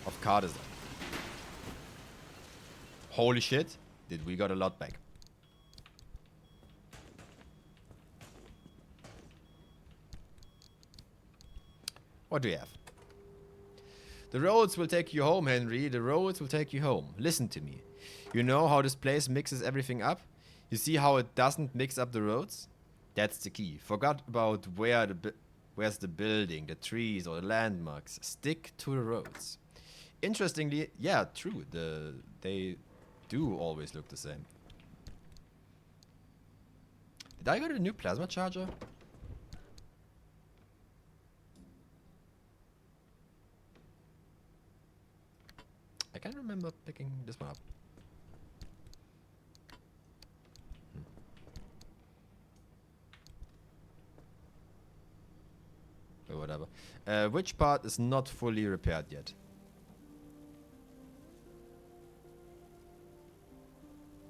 [SPEAKER 1] of car design. Holy shit, did we got a lot back. What do we have? The roads will take you home, Henry. The roads will take you home. Listen to me. You know how this place mixes everything up? You see how it doesn't mix up the roads? That's the key. Forgot about where's the building, the trees, or the landmarks. Stick to the roads. Interestingly, yeah, true. They do always look the same. Did I get a new plasma charger? I can't remember picking this one up. Or whatever. Which part is not fully repaired yet?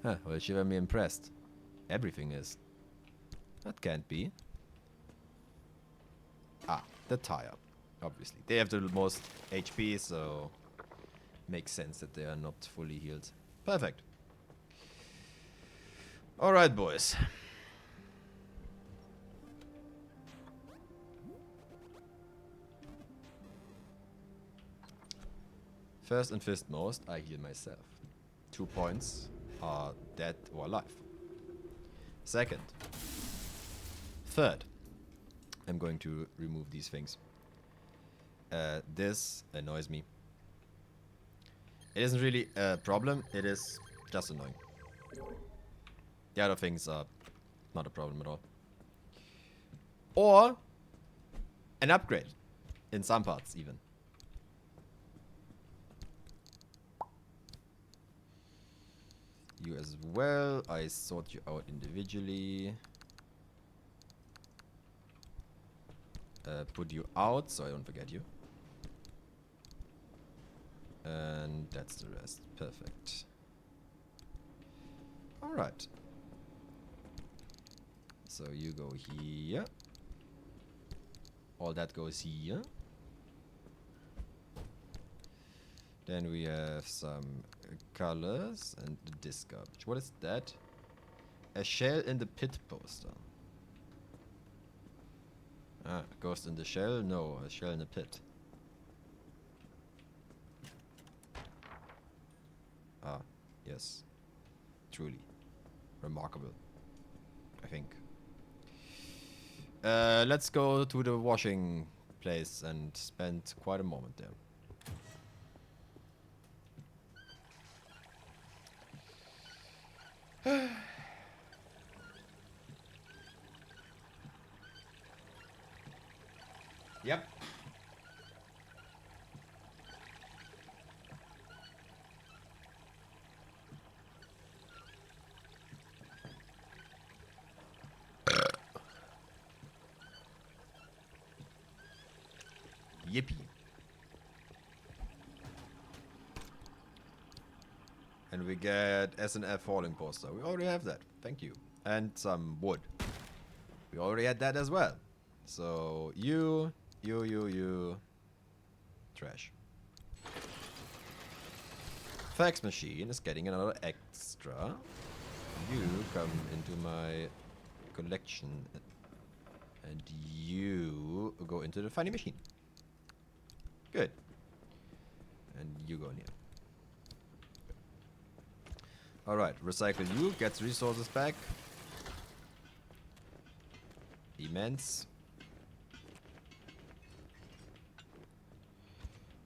[SPEAKER 1] Huh, well, she made me impressed. Everything is. That can't be. Ah, the tire. Obviously. They have the most HP, so makes sense that they are not fully healed. Perfect. Alright, boys. First and foremost, I heal myself. 2 points are dead or alive. Second. Third. I'm going to remove these things. This annoys me. It isn't really a problem, it is just annoying. The other things are not a problem at all. Or an upgrade. In some parts, even. You as well. I sort you out individually. Put you out so I don't forget you. And that's the rest. Perfect. Alright. So you go here. All that goes here. Then we have some colors and the disc garbage. What is that? A shell in the pit poster. Ah, ghost in the shell? No, a shell in the pit. Ah, yes. Truly. Remarkable. I think. Let's go to the washing place and spend quite a moment there. Yep. Yippee. And we get SNF falling poster. We already have that. Thank you. And some wood. We already had that as well. So you. Trash. Fax machine is getting another extra. You come into my collection. And you go into the funny machine. Good. And you go in here. Alright, recycle you, gets resources back. Immense.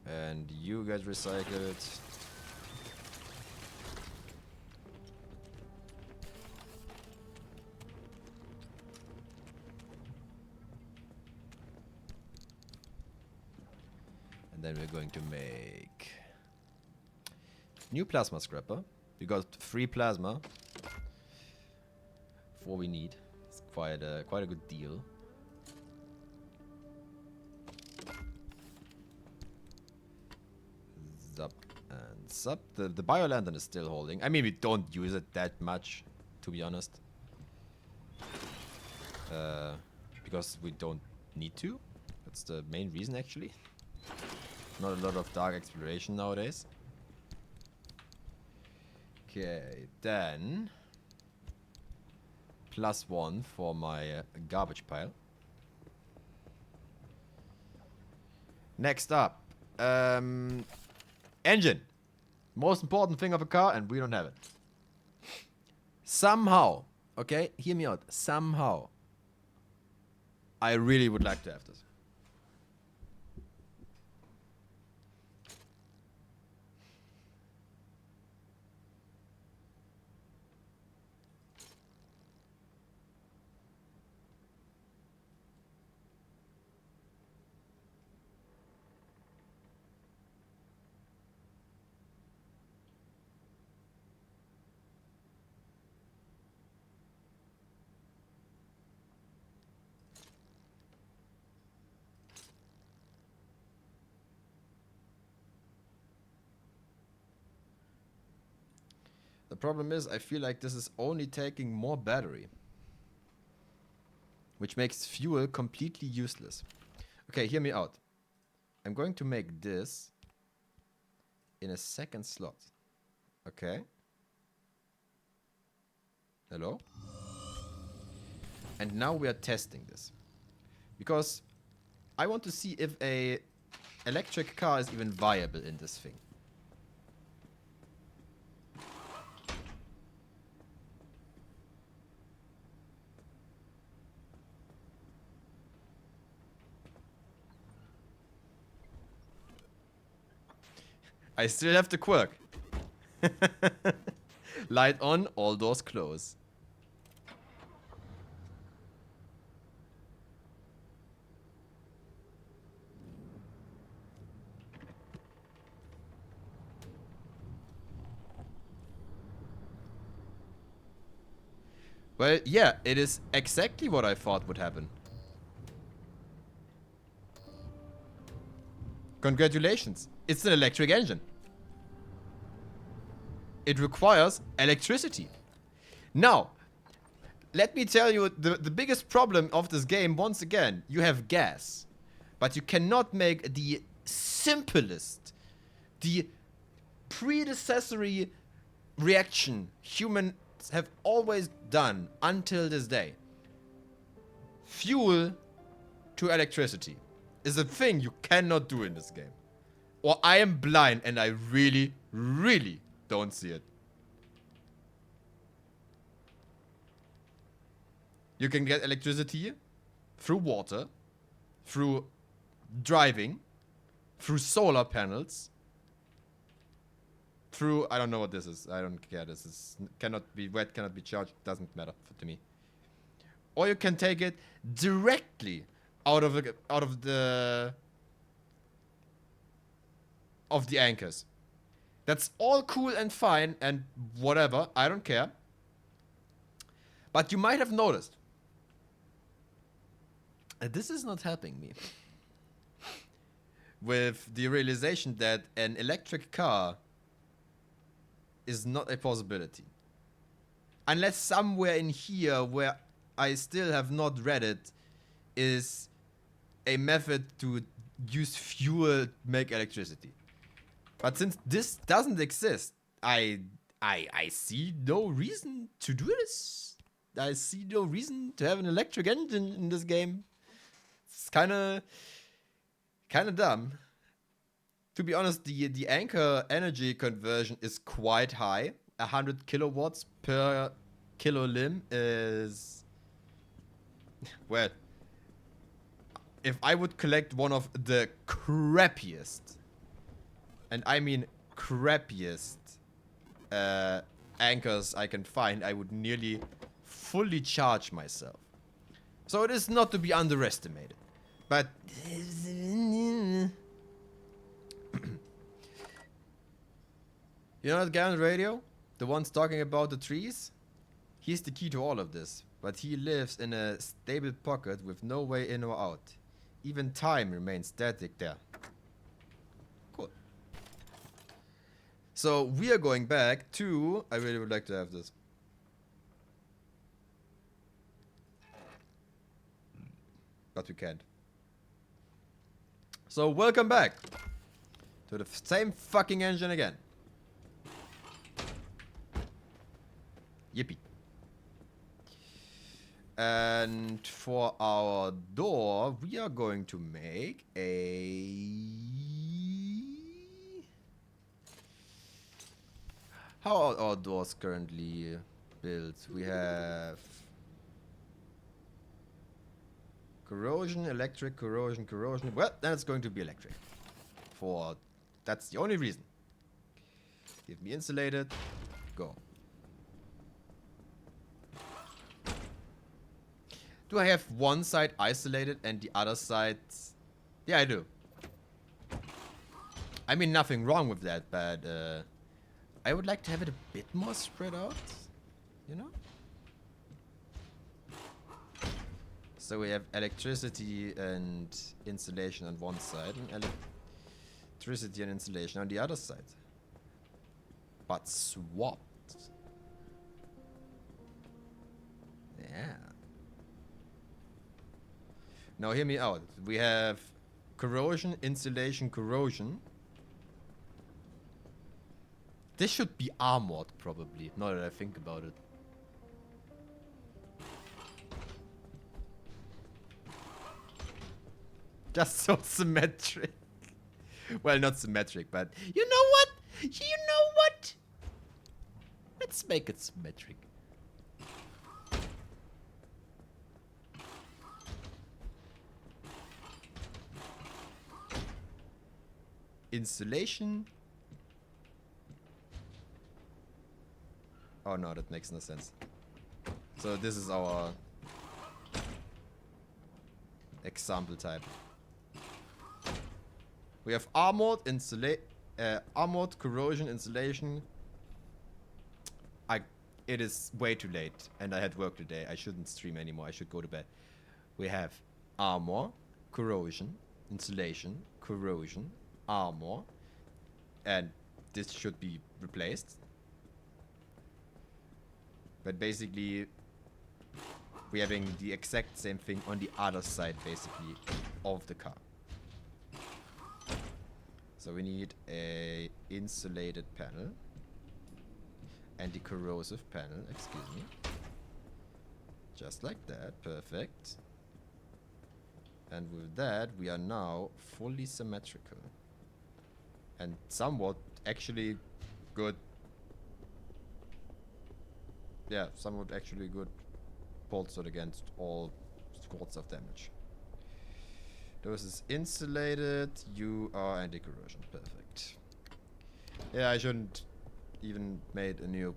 [SPEAKER 1] And you get recycled. And then we're going to make new plasma scrapper. We got 3 plasma. 4 we need. It's quite a good deal. Zap and lights up. The biolantern is still holding. I mean, we don't use it that much, to be honest. Because we don't need to. That's the main reason, actually. Not a lot of dark exploration nowadays. Okay, then... +1 for my garbage pile. Next up. Engine. Most important thing of a car, and we don't have it. Somehow, okay, hear me out. Somehow, I really would like to have this. The problem is, I feel like this is only taking more battery. Which makes fuel completely useless. Okay, hear me out. I'm going to make this in a second slot. Okay. Hello? And now we are testing this. Because I want to see if a electric car is even viable in this thing. I still have the quirk. Light on, all doors close. Well, yeah, it is exactly what I thought would happen. Congratulations. It's an electric engine. It requires electricity. Now, let me tell you the biggest problem of this game, once again. You have gas. But you cannot make the simplest, the predecessory reaction humans have always done until this day. Fuel to electricity is a thing you cannot do in this game. Or I am blind and I really, really don't see it. You can get electricity through water, through driving, through solar panels, through, I don't know what this is. I don't care. This is cannot be wet, cannot be charged. Doesn't matter to me. Or you can take it directly out of the anchors. That's all cool and fine and whatever. I don't care. But you might have noticed. This is not helping me. With the realization that an electric car is not a possibility. Unless somewhere in here where I still have not read it is a method to use fuel to make electricity. But since this doesn't exist, I see no reason to do this. I see no reason to have an electric engine in this game. It's kinda dumb. To be honest, the anchor energy conversion is quite high. 100 kilowatts per kilolim is... Well, if I would collect one of the crappiest, and I mean crappiest, anchors I can find, I would nearly fully charge myself. So it is not to be underestimated. But... You know that guy on the radio? The one's talking about the trees? He's the key to all of this. But he lives in a stable pocket with no way in or out. Even time remains static there. Cool. So we are going back to. I really would like to have this. But we can't. So welcome back to the same fucking engine again. Yippee. And for our door, we are going to make a... How are our doors currently built? We have... corrosion, electric, corrosion, corrosion. Well, then it's going to be electric. That's the only reason. Give me insulated. Go. Do I have one side isolated and the other side... Yeah, I do. I mean, nothing wrong with that, but I would like to have it a bit more spread out. You know? So we have electricity and insulation on one side and electricity and insulation on the other side. But swapped. Yeah. Now hear me out. We have corrosion, insulation, corrosion. This should be armored probably, now that I think about it. Just so symmetric. Well, not symmetric, but you know what? You know what? Let's make it symmetric. Insulation. Oh no, that makes no sense. So this is our example type. We have armored armored corrosion insulation. It is way too late, and I had work today. I shouldn't stream anymore. I should go to bed. We have armor, corrosion, insulation, corrosion, armor, and this should be replaced. But basically, we're having the exact same thing on the other side, basically, of the car. So we need a insulated panel. Anti-corrosive panel, excuse me. Just like that, perfect. And with that, we are now fully symmetrical. And somewhat actually good. Yeah, somewhat actually good bolstered against all squads of damage. This is insulated, you are anti-corrosion, perfect. Yeah, I shouldn't even made a new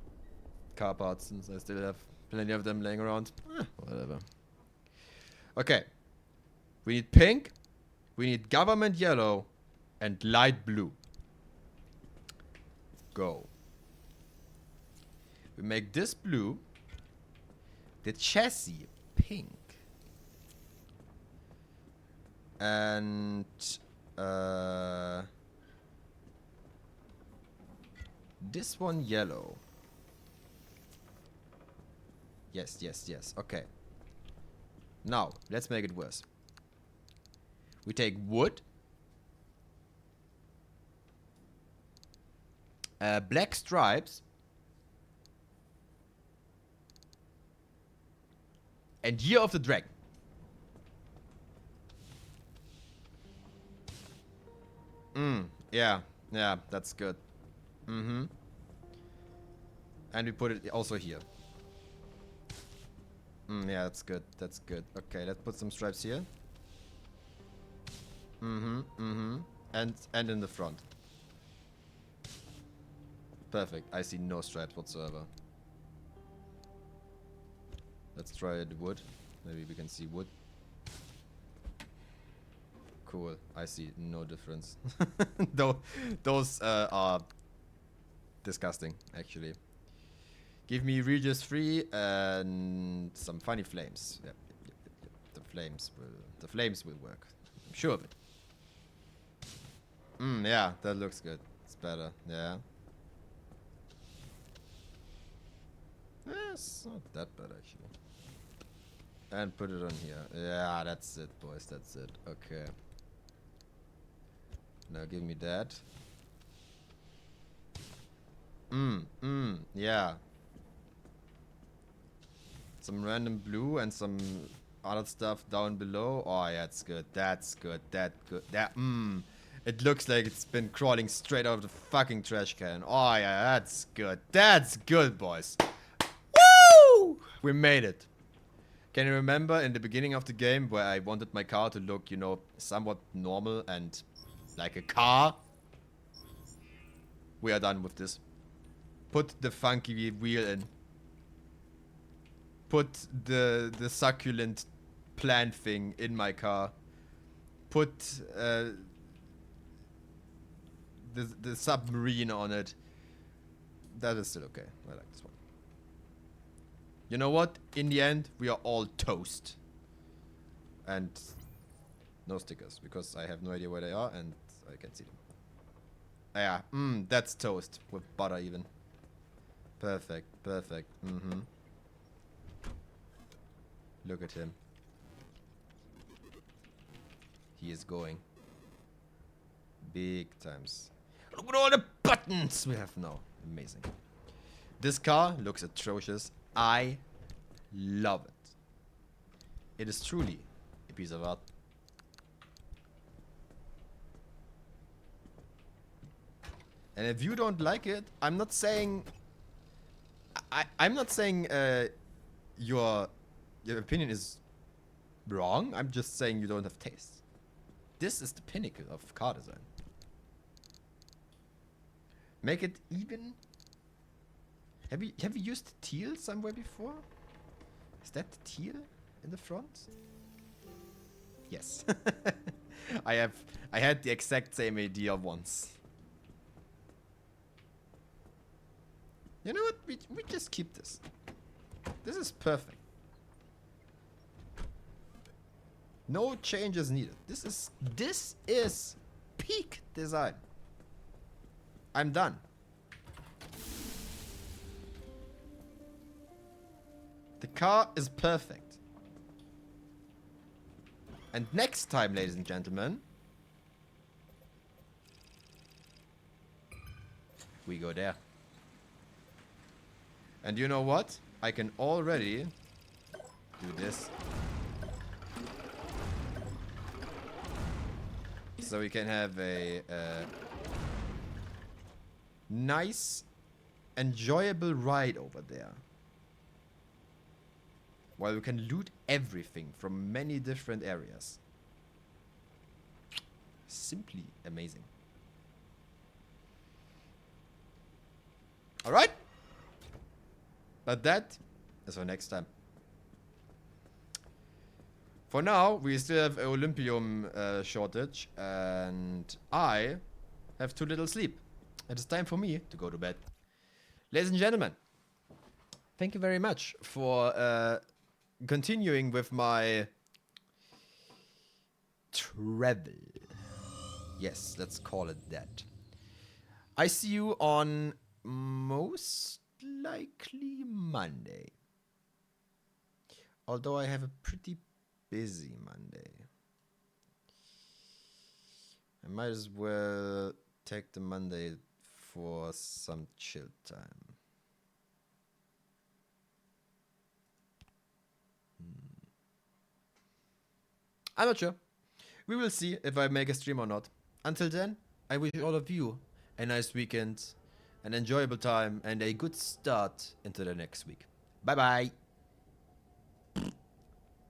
[SPEAKER 1] car part since I still have plenty of them laying around. Whatever. Okay. We need pink, we need government yellow, and light blue. Go. We make this blue, the chassis pink, and this one yellow. Yes, yes, yes. Okay. Now, let's make it worse. We take wood, black stripes, and Year of the Dragon. Yeah, yeah, that's good. And we put it also here. Yeah, that's good. That's good. Okay, let's put some stripes here. And in the front. Perfect. I see no stripes whatsoever. Let's try the wood. Maybe we can see wood. Cool. I see no difference. Those are disgusting, actually. Give me Regis 3 and some funny flames. Yep. The flames will work. I'm sure of it. Yeah, that looks good. It's better. Yeah. it's not that bad actually. And put it on here. Yeah, that's it, boys. That's it. Okay. Now give me that. Yeah. Some random blue and some other stuff down below. Oh, yeah, that's good. That's good. That good. That, It looks like it's been crawling straight out of the fucking trash can. Oh, yeah, that's good. That's good, boys. Woo! We made it. Can you remember in the beginning of the game where I wanted my car to look, you know, somewhat normal and like a car? We are done with this. Put the funky wheel in. Put the succulent plant thing in my car. Put the submarine on it. That is still okay. I like this one. You know what? In the end, we are all toast. And no stickers, because I have no idea where they are and I can't see them. Yeah, that's toast. With butter even. Perfect, perfect. Look at him. He is going. Big times. Look at all the buttons we have now. Amazing. This car looks atrocious. I love it. It is truly a piece of art. And if you don't like it, I'm not saying... I'm not saying your opinion is wrong. I'm just saying you don't have taste. This is the pinnacle of car design. Make it even. Have you used teal somewhere before? Is that teal in the front? Yes. I had the exact same idea once. You know what? We just keep this. This is perfect. No changes needed. This is peak design. I'm done. The car is perfect. And next time, ladies and gentlemen, we go there. And you know what? I can already do this. So we can have a nice, enjoyable ride over there. While we can loot everything from many different areas. Simply amazing. Alright? But that is for next time. For now, we still have Olympium shortage, and I have too little sleep. It is time for me to go to bed. Ladies and gentlemen, thank you very much for continuing with my travel. Yes, let's call it that. I see you on most likely Monday. Although I have a pretty busy Monday. I might as well take the Monday for some chill time. I'm not sure. We will see if I make a stream or not. Until then, I wish all of you a nice weekend, an enjoyable time, and a good start into the next week. Bye bye.